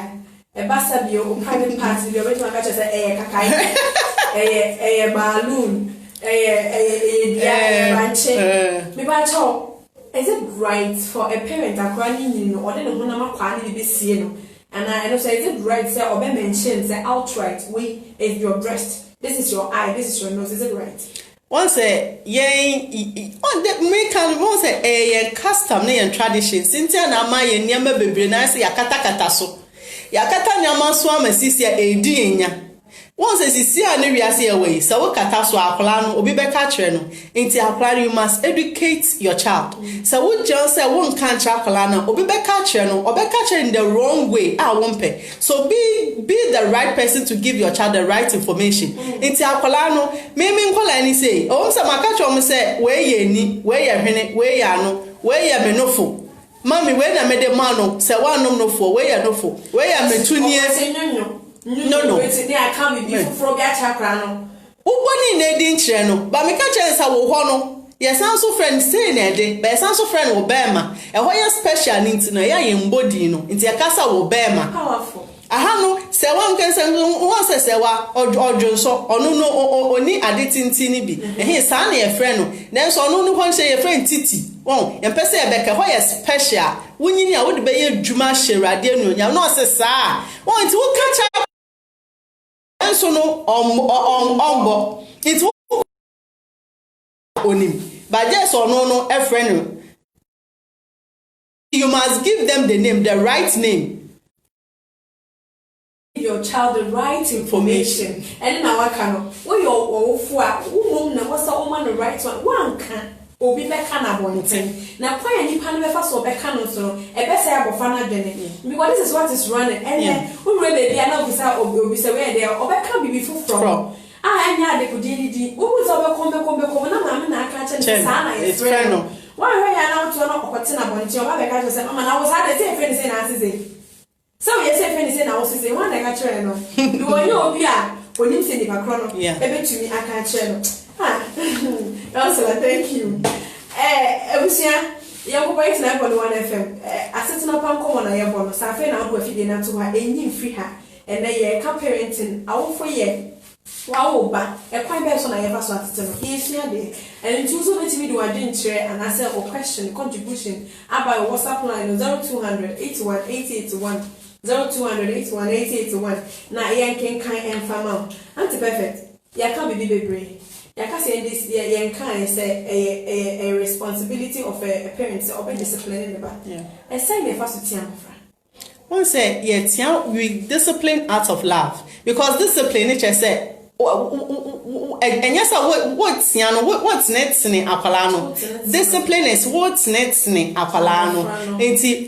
Speaker 1: A bassabio, private party, you're ready to catch a balloon. Is it right for a parent to crying or then when I'm quality be seen? And I know say is it right say or mention say outright we is your breast, this is your eye, this is your nose, is it right?
Speaker 2: One say on the make one say a custom and tradition Cynthia na ma ye niam bebre na say yakata kata so yakata nyama so amasisi e di enya. Once see an area see away, so kata so akwala no obi be ka kire no nti akwala you must educate your child. So what just say won kan kire akwala no obi be ka kire no obi ka kire in the wrong way a won pe. So be the right person to give your child the right information. Nti akwala no me nkola ni say o say maka kire o say we ye ni we ye hwene we ya no we ye menofo mami we na me de ma no say wa nom no fo we ye no fo we ye metunie no
Speaker 1: it's I can't be from your chakra no
Speaker 2: uboni na edi nkyere no ba me ka chensa wo ho no yes so friend say na ede ba so friend wo bema e ho ya special nti na ya ye mbodi no nti ya kasa wo bema
Speaker 1: powerful
Speaker 2: aha no se wan kan se wa ojo so onu no oni ade tinti ni bi ehe sa na ye friend no then so onu no ho nche ye friend titi won ye pese e beka ho ya special wunyini a wo de be ye dwuma hyerade anuonya no se sa won nti wo ka so no ombo it onim but just no a friend you must give them the name, the right name.
Speaker 1: your child the right information. And now I can. When you're awful, woman, what's the woman the right one can. Obi beka na bonten na kwa ni pa no befa so beka no so e be say abofana dwene because this is what is running and we really dey na obisa obi say we dey obeka bibi fufro anya de kudidi wo so bekombe na mama na aka che sa na is friend no why ya na to no okote na bonten oba beka say mama na wo sa dey say friend say na asese so you say friend say na wo say one na ka chere no do onye obi a onim say ni pa kro no e betumi aka chere no also, thank you. Ebusia, you go to 9.1 FM. Asetena panko wana ye bono. Sa fe na do afide na to ha enyi free ha. And ye ka parenting awofo ye. Wa wo ba. E kwan be so na ye fa so ateteno. Yesia de. And you so betimi do adwen kire and answer or question contribution about WhatsApp line 0200 81 881 0200 81 881. Na ye kan enfama. Anti perfect. Ya ka bibi bebre. I can say this, yeah, can say a responsibility of a parent or be disciplining about. Yeah. I say me first to
Speaker 2: one say, yeah, we discipline out of love because discipline, it just say, and yes, what's next in Apolano? Discipline is what's next in Apolano.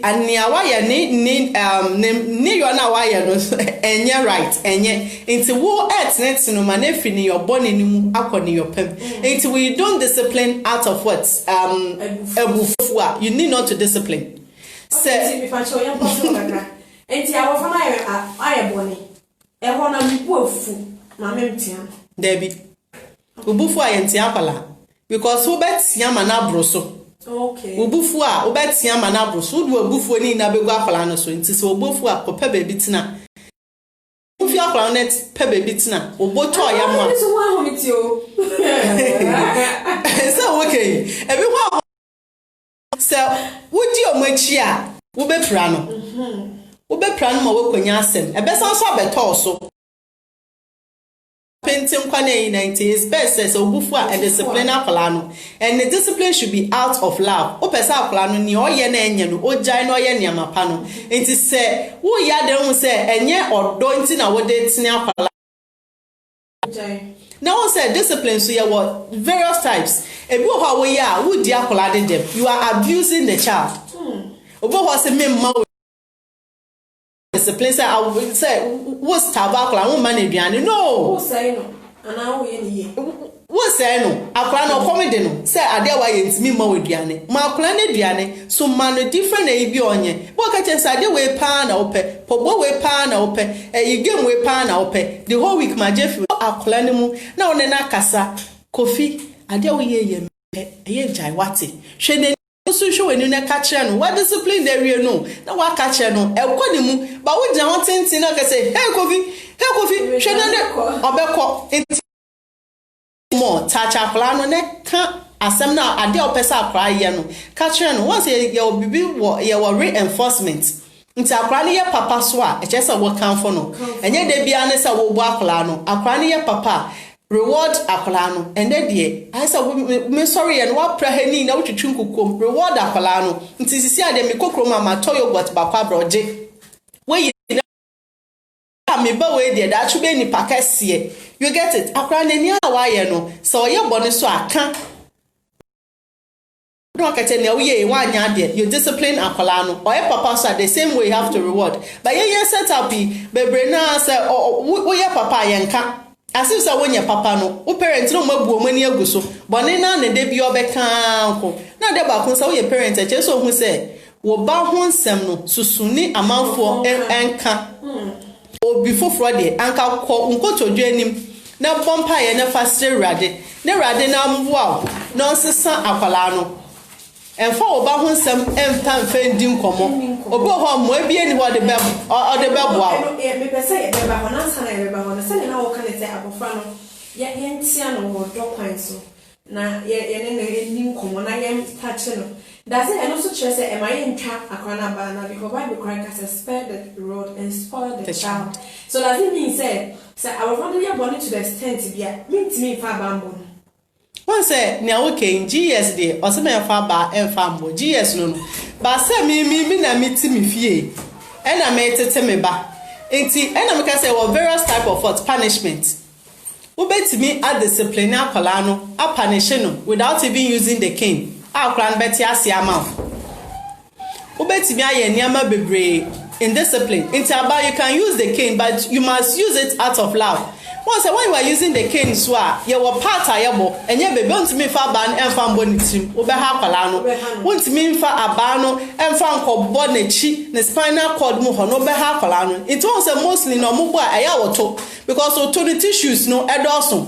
Speaker 2: And near why near you are now why and you're right, and yet into war at next in manefin your body in your pem. Until we don't discipline out of what you need not to discipline.
Speaker 1: Say, if I show you, and our family I bonny, and one of you fool.
Speaker 2: Debbie, Ubufua Yentiapala because who bets Yamana broso.
Speaker 1: Okay.
Speaker 2: Ubufua, ubets Yamana broso, do a buffoni nabegua falano so into so bufua or pebe bitina. If you are planet pebe bitina, or boto yamma.
Speaker 1: With you.
Speaker 2: So, okay, everyone. So, would you machia? Ube prano. Ube prano, Wokunyasem, a best also betorso. Painting kwane 90 is best says obufua and discipliner plano and the discipline should be out of love opesa plano ni oye na enye no ojai no oye niama pa no enti se wo ya de hu se enye odo nti na wo de tini akwala now say discipline so ya what various types ebi ho ha wo ya wo di akwala de dem you are abusing the child obo ho se memma discipline say I will say what's tobacco and woman aduane no
Speaker 1: who say no and how we ni
Speaker 2: wo say no akwa no comedy no say ade wa ye ntimi ma aduane ma akwa na aduane so man different e bi onye wo ka che say ade we pa na ope pobo we pa na ope you game we pa na ope the whole week ma jeff akwa ne mu na one na kasa kofi ade wo ye ye jai wate hwe so show when you na catch no what discipline there you know na wa catch no e ko ni mu ba wo gyan tintin na ka say hey kofi hwe na de obekọ mo tacha plano ne ka asem na ade opesa akra ye no catch no once ye obibi wo ye wo reinforcement nti akra ne ye papa so a e chese wo kan fo no enye de bia ne se wo bo akra no akra ne ye papa reward akwala and then I said me sorry and what prahani na wutwitwi nkokom reward akwala no nti sisi ade me kokro mama to yogurt bakwa broje we me ba we dey that be ni pakase you get it akwala nani awa ye no so ye bone so aka no akete na we wa anya de you discipline akwala no or papa so the same way you have to reward but ye set up bebre na say we ye papa ye nka asi so wonya papa no wo parent no mabuo mani aguso bone na ne de bi obeka ko na de ba kun sa wo ye parent e che so hu se wo ba ho nsem no susuni amanfo enka obi foforo de anka ko nkotodwe anim na bompa ye na fastre rade ne rade na mboa no sesa akwala no enfa wo ba ho nsem empa mfendi nkomo obi ho mo abie ni ho de be o de be boa
Speaker 1: me pese ye be ba ho na sana ye be ba ho na sene na wo kan te abofra no ye ntia no wo do kwan so na ye ne ni nkomo na ye touch no does it and also stress say am I in trap akwana ba na because Bible cry can spare the road and spoil the child so does it mean say abofra no ye born to the extent bia me fa bambo
Speaker 2: one say na okay GS dey o se me fa ba emfa mbo GS no ba se mi na meti mi fie e na me tete me ba Enti ena me ka say we various type of what punishment. Wobetimi a discipline akola no a punish no without even using the cane. Akola no beti ase ama. Wobetimi aye niama bebre in discipline. Enti aba you can use the cane but you must use it out of love. Once when you are using the cane so you were part ayebo enye bebe ontimi fa aba no emfa mbo ne tim obeha akola no ontimi fa aba no emfa nkobbo na chi ne spinal cord mu ho no obeha akola no it won say mostly no mo bo aya woto because woto the tissues no edoso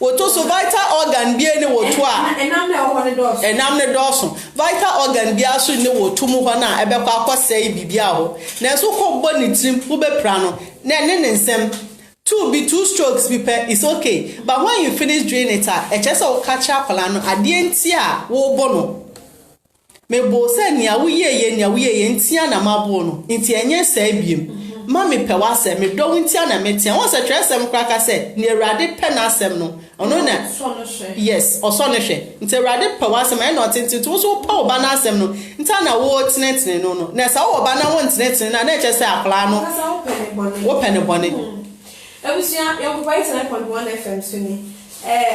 Speaker 2: woto so vital organ bia ne woto a enam ne doso vital organ bia so ne woto mu ho na ebekwa akosai bibia ho na so kobbo ne tim wo bepra no na ne nsem two strokes prepare is okay but when you finish doing it e chese o catch up no ade nti a wo bo no mebo se nia wo ye ntia na mabo no nti enye sa biem ma me pe wa se me do ntia na metia won se tresem kraka se ni Awurade pe na asem no ono na yes oso ne hwe nti Awurade pe wa asem e no tinti to so pa oba na asem no nta na wo tinetine no na sa wo oba na wo tinetine na chese akla no wo pe ne bone
Speaker 1: Ebusia yokubai 9.1 FM suni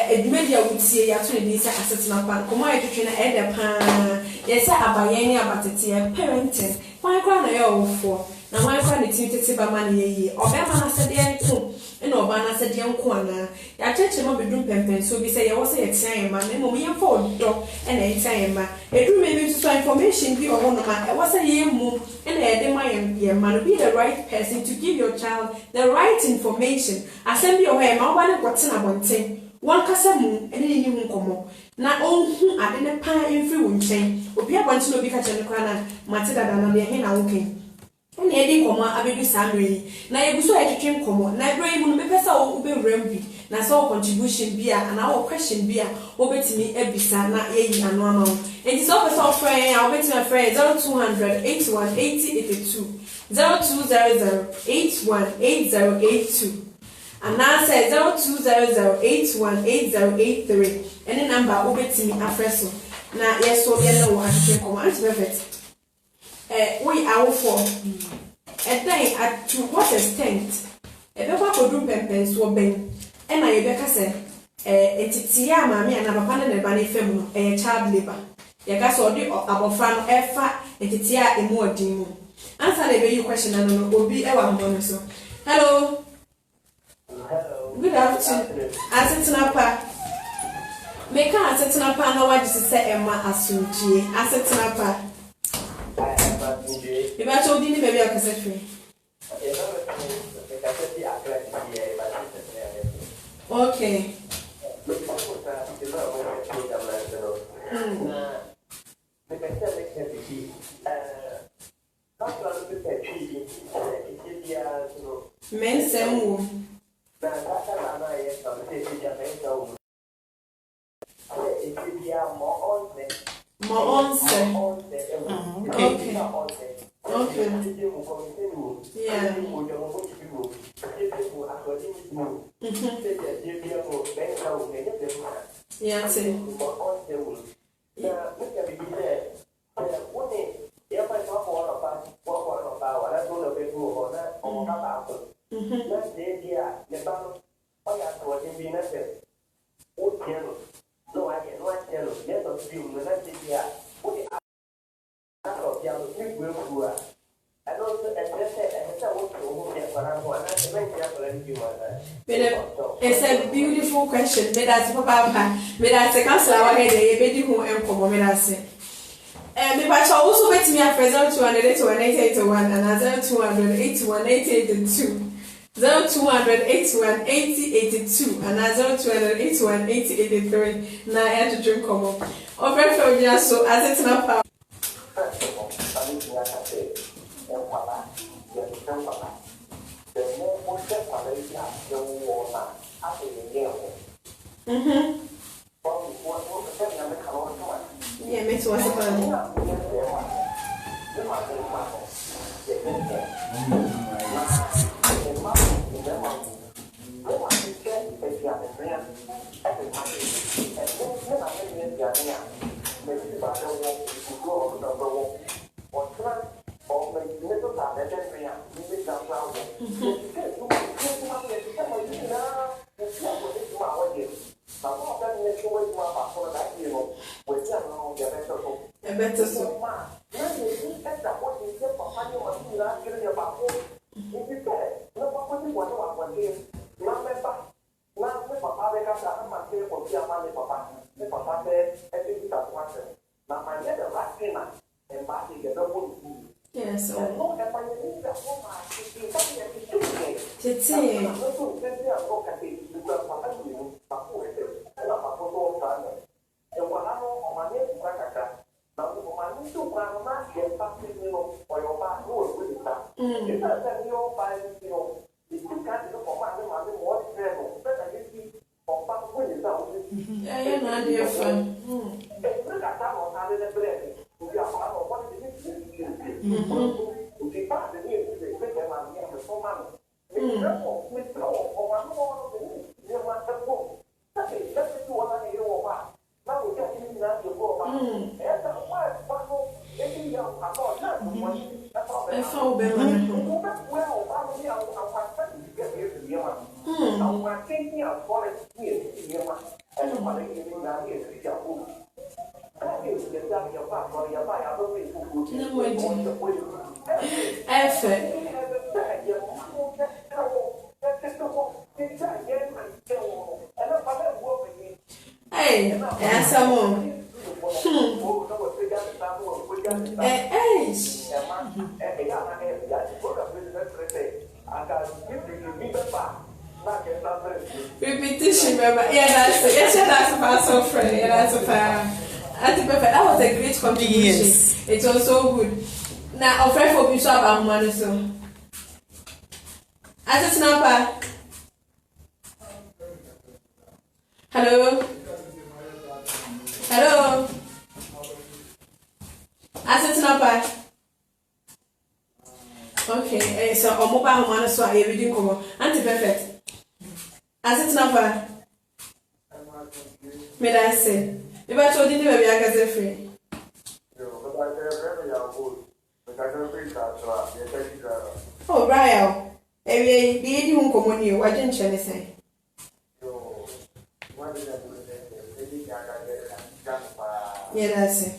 Speaker 1: edmedia wutie ya to ne say asetena pan komo ayetwe na ede pan yesa abayen ni abatete parenting kwan kwa na ye ofo na wan kwa ne titete ba ma ne ye obema na sede enko ena oba na sede enko ana ya cheche no bedum pempen so bi say ye wo say etian ma na mom ye fa odo ena etian ma edu me bi so information bi oho no ma e wo say ye mu ena ye de ma ye ma no be the right person to give your child the right information asem bi oho e ma oba ne kwotena bonten one kasa mu ene ni hu nkomo na onhu ade ne pan emfiri wo nchen obi abonte no bi ka chene kwa na mate dada na de he na wo ken ene edi nkomo abedu samre na yeguso etwetwe nkomo na bro yi mu no bepesa wo be wrambi na so contribution bia na wo question bia wo betimi ebisa na yeyi anu ama wo enti so pesa friend ya wo betimi friend 0200 818082 0200 818082 and now say 0200818083 any number obetimi afreso na yeso ye no wa atwe command perfect we are for then at to what extent e be kwa kodum pempen so ben e na ye be ka se etitia maami ana papa na ba na fem no child labor ye ka so di abofra no efa etitia emu odin mu answer na be you question na no obi e wa mbo so hello. Good afternoon. Asetinapa. Meka asetinapa na waji se Emma Asunjie. Asetinapa. Iba chodi ni baby akase free. Okay. Men semu. Okay. Yeah. Yeah, see. It's a beautiful question. Me that's papa. Me that's a council our head. You be who enkomo me that's. Me but also wait me at 0200 and 0200 0200 and 0200 na I had to drink komo. Over from you so as it's not power. Yeah, me too. Repetition, that's a so friend. That's a perfect. That was a great contribution.
Speaker 2: Yes.
Speaker 1: It was so good. Now, our friend for Bishop and money so. As it's number. Hello. Hello. As it's number. Okay, so our mobile money so I be doing come. Anti perfect. As it's number. Me that say. If I told you maybe I can say free. Oh, right. Maybe you won't come on you. Why didn't you say? Yeah, that's it.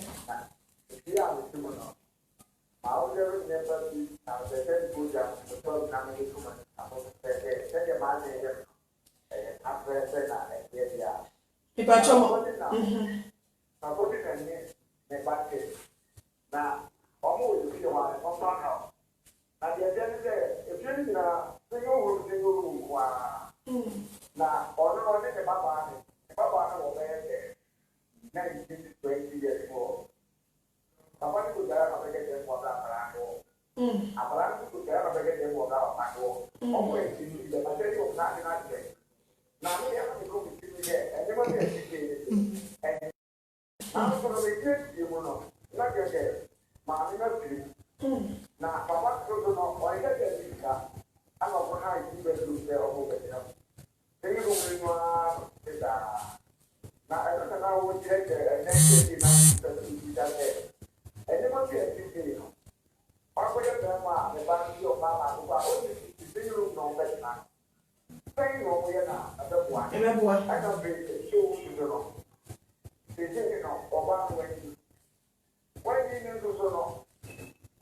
Speaker 1: If I told you,
Speaker 3: now, almost you are on now. And the agenda if you are single room, now, or the Papa will be 20 years ago. Somebody could get them for that. Apparently, could get them for that. Always in the material of national day. Now, we have to go to the and they were educated. And I'm going to get you, not your day. Mammy, now, Papa, or I get it. I'm not going to hide you there over there. They will be now, I don't know what you get next year. And they must be a city. Or put your grandma, the family of Mama, who are only zero no better now. Saying what we are now, at the one. I don't bring the show to the wrong. They say, or one way. Why didn't you do so long?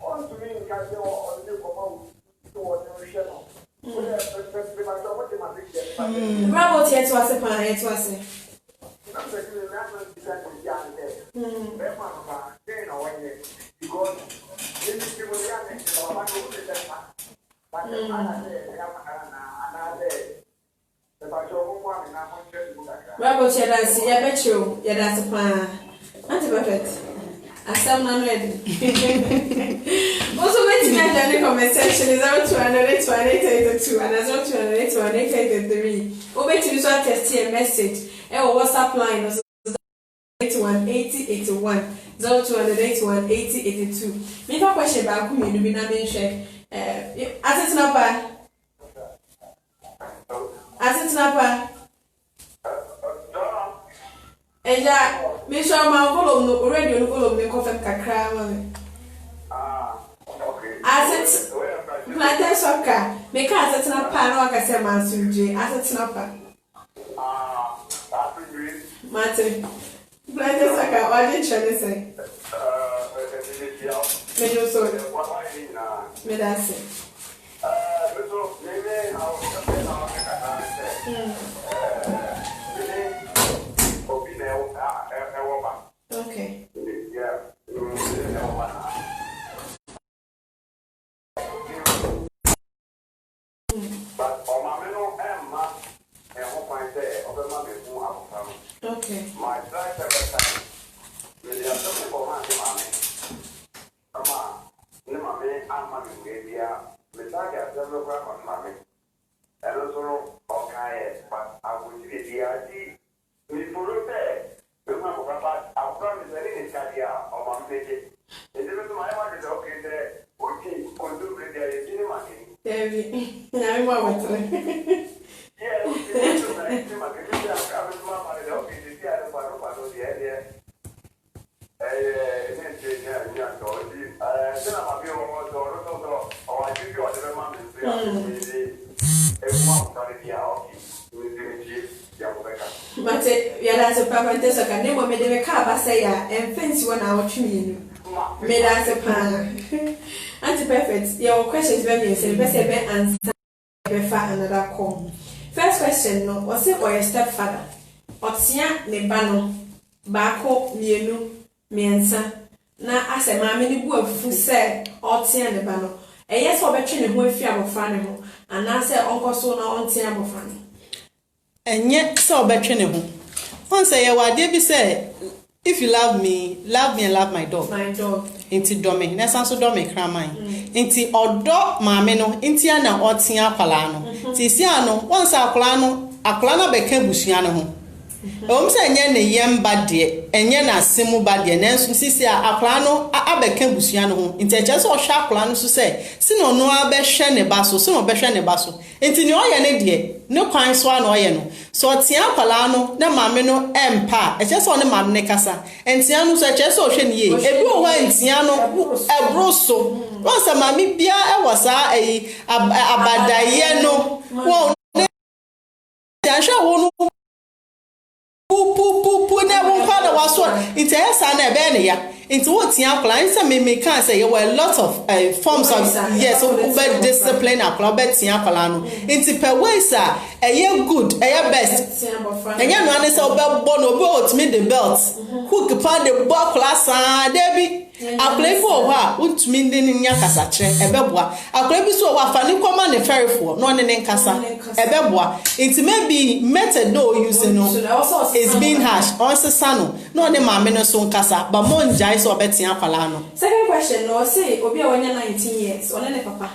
Speaker 3: On to me, can you or the new command to what you shall.
Speaker 1: Bravo, yet was a plan, it was it. Bravo, Chedas, I bet you, yeah, that's a plan. Anti-perfect. I sound not ready. Also, wait to the comment section is out to another 282 and as well to another 283. Over to use our test here message. Or WhatsApp line is 818081 0281 8082. Make a question about who you be not mentioned. As it's number. As it's number. And yeah, make sure my follow no already on follow me coffee kakra.
Speaker 3: Okay.
Speaker 1: asset plantain soccer. Make asset na pa na waka se mansuje. Asset na pa. Martin. Plantain soccer. What did you say? Me do so. Me that's it. Okay.
Speaker 3: But on my mental Emma and hope I say, over my before
Speaker 1: Okay.
Speaker 3: my drive every time. Really, I'm looking for my mammy. Mammy, I'm my baby. Messiah, several gram on mammy. And also, okay, but I will see the idea. We follow there. Remember, I promise that it is carrier or my baby. It is my mind is okay there. Okay, on do the cinema.
Speaker 1: David, I'm one with it.
Speaker 3: Yeah,
Speaker 1: but that's a permanent second. Then when they car by say, and fancy 1 hour to made us a pan. Anti-perfect, your questions very say best answer another call. First question no, was it or your stepfather? Otia ne bano, bako, mienu, miensa. Na ase mama ni bu afu se otia ne bano. E yes for betwe ne ho afi abofra ne ho. Ana se onko so na ontia abofra ne.
Speaker 2: Enye se obetwe ne ho. Won say ye wade bi say if you love me and love my dog.
Speaker 1: My dog.
Speaker 2: Inti domi, na sanso domi kraman. Inti odo maame no, inti ana otia akwala no. Ti si ano, once akwala no beka busua no ho. Se enye ne yemba de, enye na asemu ba de, nanso sisi akwala no abeka busua no ho. Inti eche se o hwa akwala no so se, si no no abehwe ne ba so, si no behwe ne ba so. Inti ne oye ne de, ne kwan so ano oye no. So otia akwala no na maame no empa, eche se o ne maame ne kasa. Entia no so eche se o hwe ne ye. Ebi o wa entia no ebro so. Once maame bia e wasa abadaye no. Wo ne hwa wo no pu na won kwa na waso inte esa na ebe ne ya into what tia akla nse me can say there were a lot of forms of yes over discipline akla bet tia akla no into per ways are good best enya no ane say obebo no obi otimi the belt hook pa the ball class debi akla fo ho utumi ndi nya kasa kire ebeboa akla bi so wa fa ni koma ne ferifo no ne nkasa ebeboa into maybe method no using no is being harsh also sano no ne maame no so nkasa ba mo njai so betia kwala no.
Speaker 1: Second question no say obi a wonya 19 years one ne papa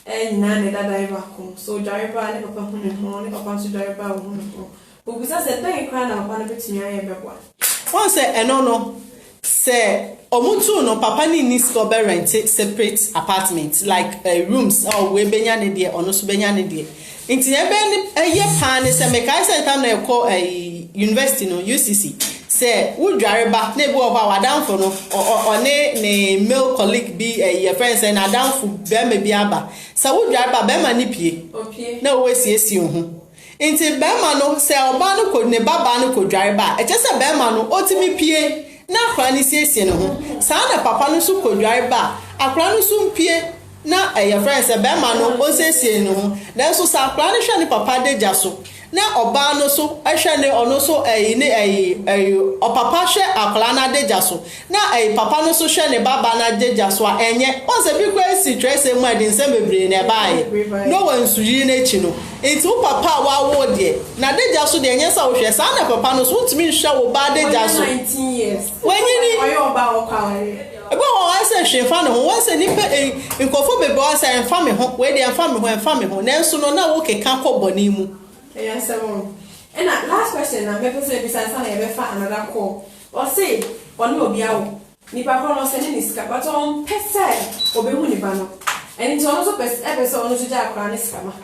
Speaker 1: nyina ne dada eba ko so driver ne papa hu ne ho ne papa so driver hu ne ho obi sa say den kra na papa no betumi aye beboa
Speaker 2: one say eno no say omutu no papa ni need to be rent separate apartment like rooms or we benya ne de ono so benya ne de nti ebe ni pa ne say me kai say time na e call university no UCC say wo dware ba na ebi oba wadanfo no ne male colleague bi your friends and adanfo be ma bi aba say wo dware ba be ma ni pie na wo esi ho nti be ma no say oba no ko ne baba no ko dware ba e che say be ma no otimi pie na akra ni esi no ho sa na papa no so ko dware ba akra no so mpie na your friends be ma no o esi no ho na so sa akra no hwe ni papa deja so na oba no so ehwe ne ono so o papa hwe akla na deja so na papa no so hwe ne baba na deja so enye o se bi kwa si trace mu adin se bebre ne bae no wan suyi na echi no enti o papa wa wo de na deja so de enye sa wo hwe sa na papa no so utimi hwe wo ba deja so
Speaker 1: 19 years
Speaker 2: wenyini
Speaker 1: oyo oba o kware
Speaker 2: ebe wo wa se hwe no wo se ni pe nkofo bebe wo se enfa me ho we de enfa me ho na enso no na wo keka koboni mu.
Speaker 1: Yes, and last question, I'm going to say, besides, I have found another call. Or say, one will be out. Nipa kono sending this cap, but on pesa, or be hunibano. And it's also best episode to Jack Raniscama.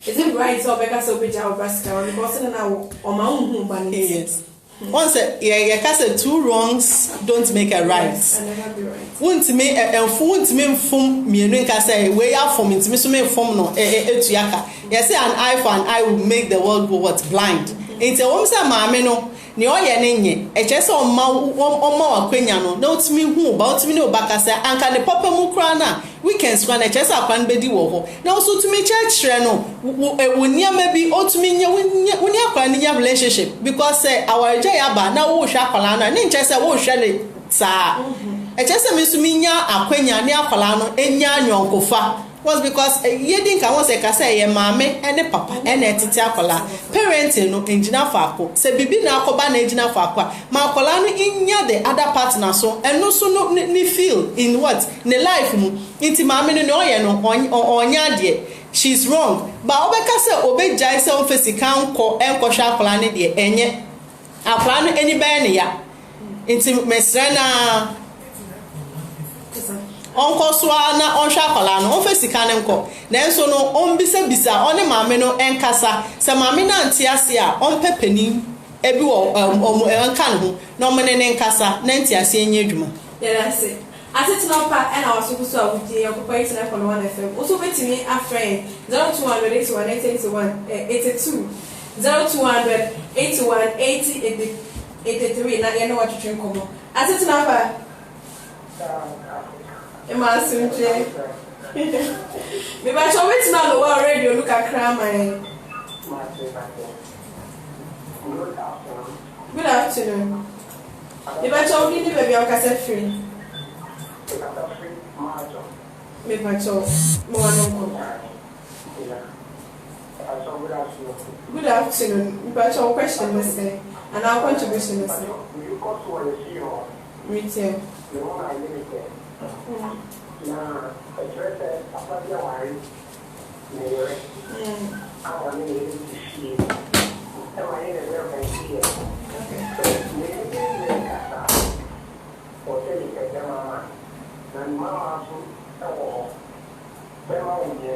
Speaker 1: Is it right or because of Bijao Basca or because now or my own home? Yes.
Speaker 2: Once you can say 2 wrongs don't make a right.
Speaker 1: Yes, and never be right.
Speaker 2: Won't me form me no can say we are forming to me so me form no etuaka. Yes, say an eye for an eye will make the world go what blind. It's a woman say maame no ni oye nenye e che say omma wakwanya no na otimi hu ba otimi no baka say anka ne papa mu kra na weekends kwa na che say akwan bedi wo ho na so tumi church no wonia maybe otumi nya wonia akwan nya relationship because say our jay aba na wo hwa akwala na ne che say wo hwa le sa e che say me so mi nya akwanya ne akwala no enya anyonkofa was because yedin ka won say ka say ye maame ene papa ene tete akola parenting no engineer for akọ say bibi na akoba na engineer for akọ ma akola no inya the other partner so eno so no ni feel in what ne life mu inti maame no oye no onya de she's wrong but obeka say obejai say on face kan ko enko hwa akola ne de enye akola no eni ba ne ya inti mesra na onko so na on hwa akola no on face kan enko na enso no on bisa on maame no enkasa se maame na anti ase a on pepani ebi wo enka no ho na on ne enkasa na anti ase enye adwuma
Speaker 1: that's it. Asetena pa and our super so we dey occupy it na for 1 FM. Also betimi a friend 0200 81 82 0200 81 80 83 na ye know what to drink komo. Asetena pa Emma Sunje. Me ba cho wetin na lo radio look akra my. Good afternoon. Me ba cho ni baby o ka set free. Me ba cho mo wan ko. Good afternoon. Me ba cho question me say and our contribution me say. Retail.
Speaker 3: Na address apadia wari mere awa ni ni shi e ma ni ne be kan shi e ni kasa o te ni ke mama na mama su tawo be ma o ni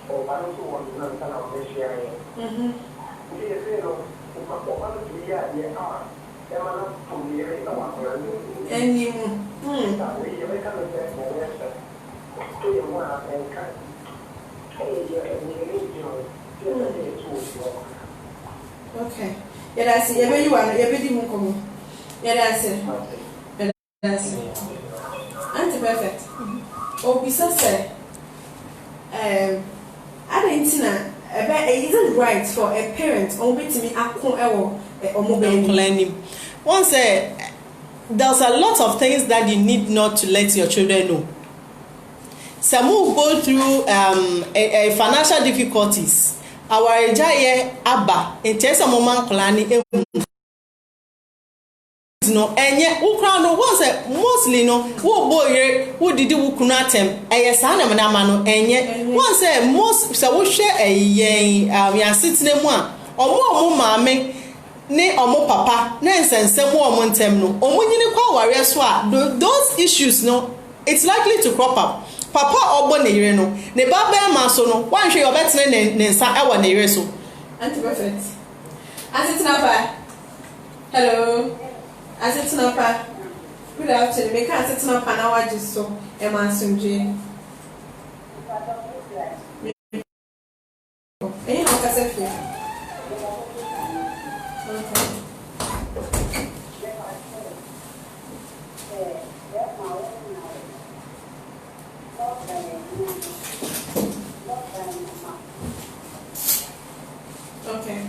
Speaker 3: o ba no su won na ta na o shi ai ni e se no o ma ko ba no ya ye a e ma na fu ni e na wa ko ni
Speaker 1: Eni
Speaker 3: ta ni e be kan se mo ya sa
Speaker 1: okay. Yeah, that's it. You be mu komo. Yeah, that's it. That's it. Auntie perfect. Obisa say Adentina is it right for a parent obetimi akon ewo
Speaker 2: omo one say there's a lot of things that you need not to let your children know. Some who go through a financial difficulties. Our ejaye aba in terms of moment klani no enye ukra no was mostly no wo boye wo didi wo kunu atem eye sa na na ma no enye one say most so wo hwe eyen ya sitine mu a omo maame ne omo papa na nsensem wo omo ntem no omo nyini kwa ware so a those issues no it's likely to crop up. Papa obo ne yire no ne baba ma so no wan hwe obetene ne nsa ewo ne yire so
Speaker 1: anti perfect asetena pa hello asetena pa good afternoon me kan asetena pa na waji so e ma sunje eh no ka se fi okay.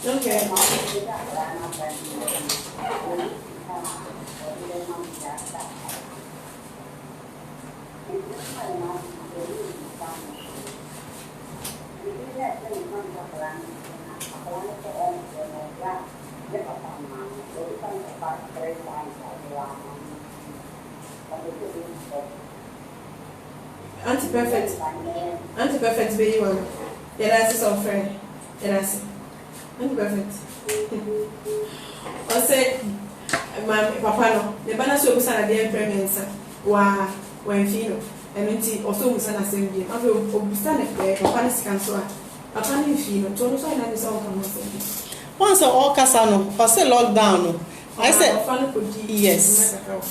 Speaker 1: Okay. Anti-perfect baby one. Yeah, that's our friend. Yeah, that's it. Anti-perfect. I said, papa no ne bana so obusa na de premensa wa mfino enti oso obusa na sembi afi obusa ne papa ne sikanso a papa ne mfino to no so na ne so kan sembi
Speaker 2: once all kasa no o say lockdown no I said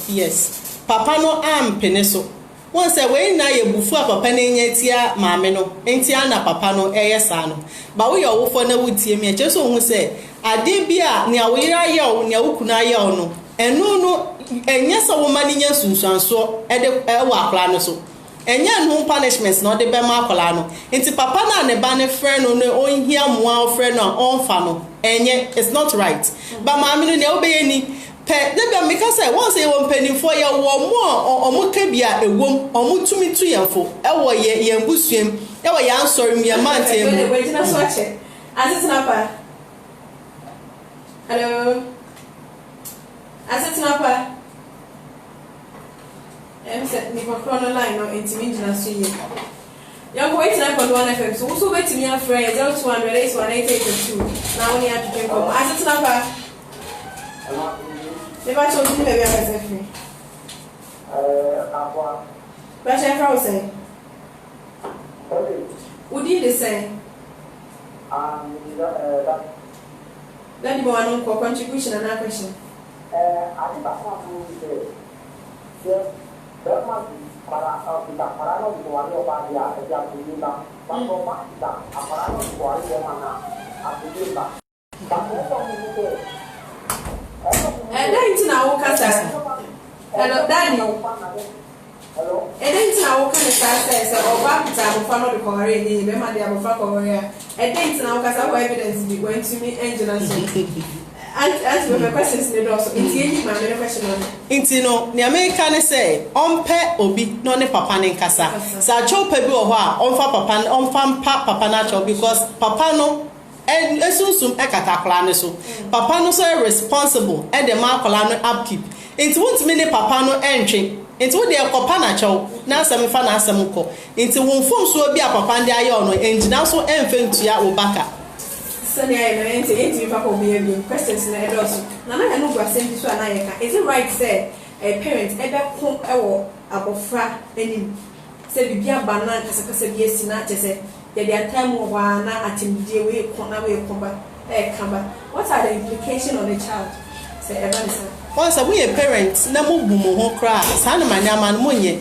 Speaker 2: yes papa no am peneso once we na ye bufu a papa na nya tia maame no enti na papa no eyesa no ba wo ye wofo na wutie me eche so hu say ade bia ne awira ye o ne awukuna ye o no enu no enye so wo mani nya sunsuanso ede wa akla no so enye no punishments no de be ma akla no enti papa na ne ba ne friend no onhia moa friend no onfa no enye it's not right ba maame no ne obeye ni pe de bia me ka say once e won panifo ye wo mo omuka bia ewom omutumi tu yefo e wo ye busuem e wo ya ansori mi amante mu
Speaker 1: we jina so ache asetina pa hello asetina pa said me for chrono line no intimi jina so ye young wait na for one FM so so wait me a friend 0200818882 now we have to drink come asetina pa never told me maybe I was free but I can say would you say that you want to contribution and a question
Speaker 3: I think that's what we say. Yes, that must be para no kuali obadi ya kujina bako makita para no kuali mana akujina bako ko
Speaker 1: then tina wo kasa hello Daniel hello then tina wo kan say oba pita mo fa no de kore ni be ma de abofa kore then tina wo kasa for evidence be going to me engineer so as we questions the also inti ma me question on
Speaker 2: inti no ne America ne say onpe obi no ne papa ne nkasa sa chopa bi wo ho a onfa papa na cho because papa no esunsum ekatakla ne so papa no so responsible e de ma akola no upkeep inti wontimi ne papa no entwe inti wo de ekopa na cho na asem fa na asem ko inti wonfom so bi a papa ndi aye ono engina so emfentua wo baka
Speaker 1: Sunny, I mean, to papa be questions in the also. Now, I know what sent to an is it right, say, a parent ever come above fra any say, be a banana as a yes, not to say, that their time of one at him, dear way, corner way, come back. What are the implications on the child? Say, Evan.
Speaker 2: Once we a parent,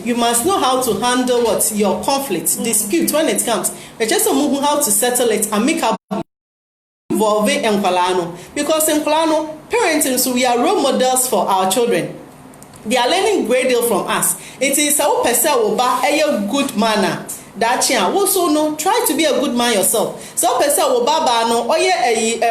Speaker 2: you must know how to handle what your conflict, dispute when it comes. But just how to settle it and make up. Involving Nkwalano because Nkwalano parenting so we are role models for our children. They are learning great deal from us. It is our person oba a good manner. That you also know try to be a good man yourself. So person oba no oye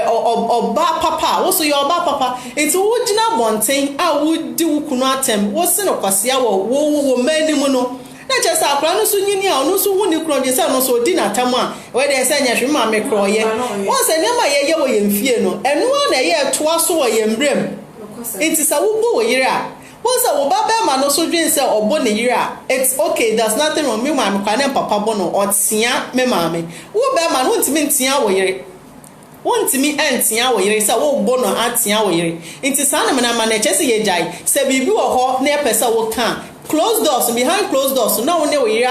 Speaker 2: oba papa also your oba papa. It's ujina bonten a would do kunu atem. What's no kwasia wo many mono. Na chesa akra no so nyini a no so woni kro je se no so di na tam a we de se nya hwema me kro ye won se nema ye wo ye mfie no eno na ye toa so wo ye mbrem enti sa wo bo wo yire a won se wo baba ma no so dwen se obo ne yire a it's okay there's nothing wrong me ma me kwa ne papa bo no otia me ma me wo ba ma no ntimi ntia wo yire wontimi entia wo yire se wo bo no atia wo yire enti sa na me na ma na chese ye jai se bibi wo ho na pesa wo kan closed doors and behind closed doors so now when we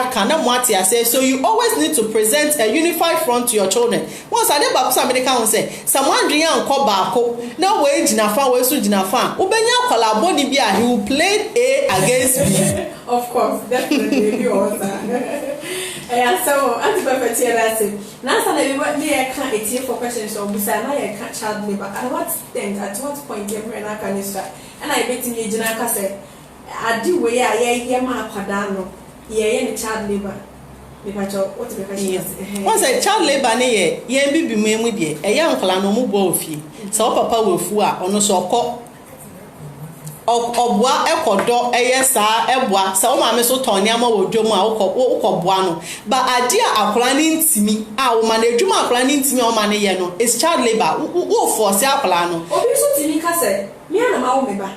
Speaker 2: say so you always need to present a unified front to your children. Once I never American say someone drink and call back now we jina fan we so jina fan ubenya kwala body bia he will play A against B.
Speaker 1: Of course definitely you also so anti perfect here that's it now so na me can etie for questions so busa na ye can child labor at what point every na can start and I bet me jina ka say adi we ya ye ma kwada no ye ne child labor me pa cho what the question
Speaker 2: once a child labor ne ye bibi mu de e ya nkala no mu bo ofie so papa we fu a ono so okọ obua ekodo eye saa eboa sa o ma me so ton niam wo dwom a ukọboa no ba ade a akola ne ntimi a wo ma na adwuma akola ne ntimi o ma ne ye no is child labor wo force akola no
Speaker 1: obi so timi ka se me na ma wo me ba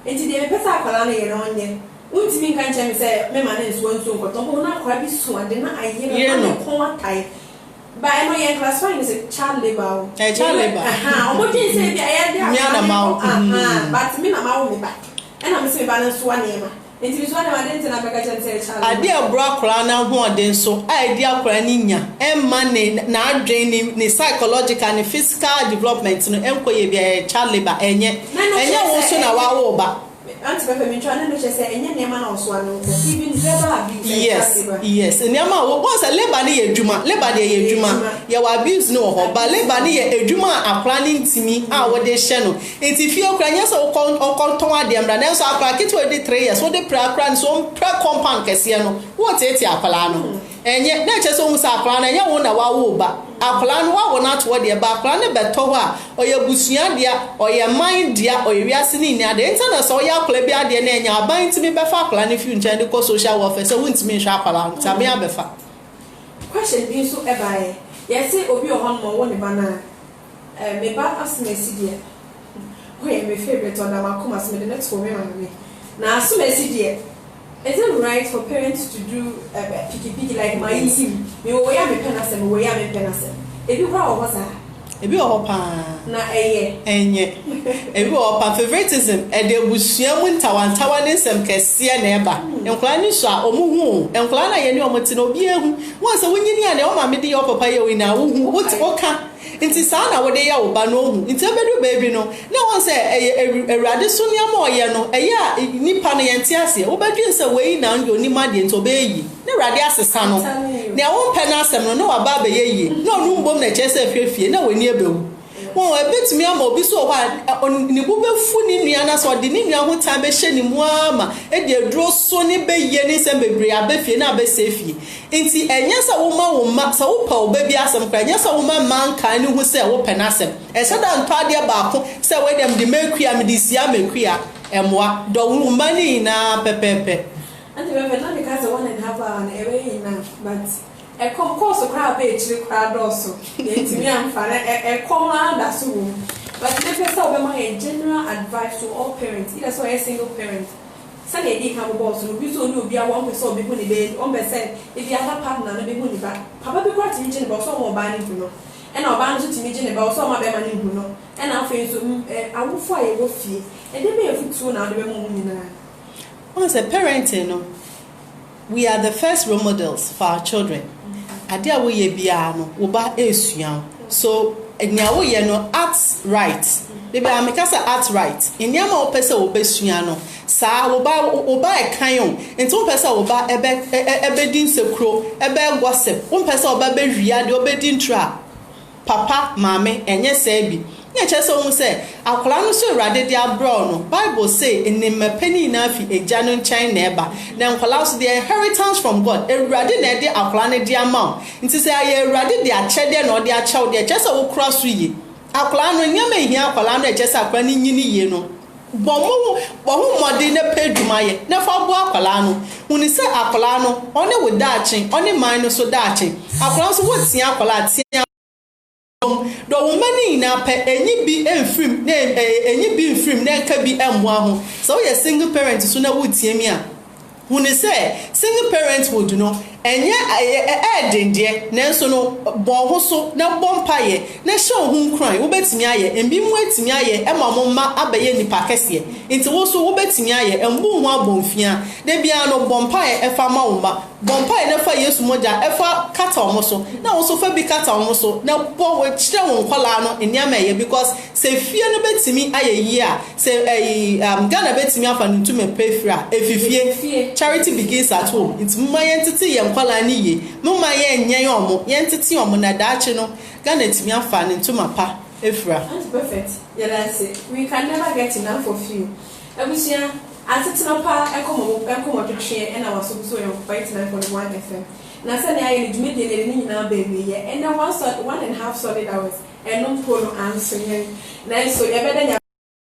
Speaker 1: enti de pesa akola na ye no nye untimi nka nche me se me ma na nso nkoto ho na akola bi so ade na aye no ko atai But I know you're classifying as a child labor.
Speaker 2: Child labor.
Speaker 1: What do you say? But me, I'm back. And I'm saying balance one name. It is one of my dents and I can say child. I
Speaker 2: dear Brockla now one then so I dear Craninia and money now draining the psychological and physical development no enquire be a child labor and yet also now over.
Speaker 1: Auntie Pepper, trying to say, and your man also even verbal abuse.
Speaker 2: Yes, and Yama was a Lebani Juma, Lebani Juma. You abuse no, but Lebani Juma are planning to me our day channel. It's if you're crying so called Toma de Ambranes are cracked to the 3 years, so the prayer plan so prayer compound Cassiano. What's it, Apolano? And yet, not just almost a plan, and you won't know but a plan what not what the back plan but Towa or your Busian dear or your mind dear or your Yasin near the internet so your plebia dear name are buying to me by Falkland if you intend to go social welfare, so wouldn't mean Shapalan, Tamia Befa.
Speaker 1: Question being so ever. Yes, it will be a home or one banana. Me back as Messi dear. Where my favorite on our commas made the next for me. Now, so Messi dear. Is it right for parents to do picky like my team? Me we am penasem, we am penasem. If you how was that?
Speaker 2: If you are
Speaker 1: na eye.
Speaker 2: Enye. If you are favoritism, and they will share winter one tawanism Cassia neighbor. And Clanisha or Moo, and Clana Yenny or Motino Beer. Once a winning and all my midi or papa winner, what's okay. Inti sana wode ya oba no hu inti bedu baby no na won say erade so ne am oye no eya nipa no yente ase wo bedu say we na ndo ni ma de nto be yi ne erade asesa no ne won pe na asem no wa ba be ye no nu mbom na chese fiefie na woni ebewu won ebetumi am obi so wa ni bu be fu ni nua na so de ni nua ho ta be hye ni mu ama e de aduro so ni be ye ni sem bebre abefie na abesefie inti enye sa wo ma sa wo pa oba bi asem kwa enye sa wo ma man kan ni hu se wo pe na asem e se da nto ade ba ko se we dem de mekua me de sia mekua emoa do wo ma ni na pepepe
Speaker 1: and we have not because 1.5 hours away enough but a course crowd page the crowd also. It's me and Fana a command that's room. But the first of my general advice to all parents, either so a single parent. Sunday did have a boss, so you so be a 1% people in bed, 1% if you have a partner, no be money back. Papa be quite teaching about some more buying to know. And our band to teaching about some of them money to know. And our face I will fire your fee. And they may have food now the woman.
Speaker 2: Once a parent, you know, we are the first role models for our children. Adia wo ye bia no wo ba esua so enya wo ye no act right baby ameka say act right enya ma wo pese wo besua no sa wo ba e kan o enti wo pese wo ba ebe din sekro ebe gossip wo pese wo ba be hwia de wo be din tra papa mama enye say bi nye chese wo say akola no so urade de abro no Bible say enima pani na afi eja no nchen na eba na akola so the inheritance from God urade na de akola ne de ama nti say aye urade de achede na ode achew de chese wo kura so yi akola no nyama ehia akola no chese akola ni nyini yi no bomo mode ne peduma ye na fa bo akola no uni say akola no one wo daachi one man no so daachi akola so wo tia akola tia do woman na pe enyi bi enfrim na enyi bi enfrim na nka bi emwa ho so we single parent so na wotie mi a huni say single parent would know enye edende na nso no bon ho so na bompaye na hye ho kran wo betimi aye embi mu etimi aye ema mo ma abaye nipa kese nti wo so wo betimi aye embu ho abonfia de bia no bompaye efa ma wo ma bompaye na fa Yesu moja efa kata omo so na wo so fa bi kata omo so na bo we kire won kwala no eniama ye because se fie no betimi aye yi a se Ghana betimi afa no tume pefra efifie charity begins at home nti mma yentiti ye kwala ni ye mma ye nyen omo yentiti omo na daachi no Ghana timi afa ne ntuma pa efra.
Speaker 1: That's perfect. Yeah, that's it. We can never get enough of you. Ebusia asetena pa ekomo twetwe and our so fight 9.1 FM. Na say na ye dwume de ne nyina ba emi ye and 1.5 solid hours and no polo answer ye. Na so ye beda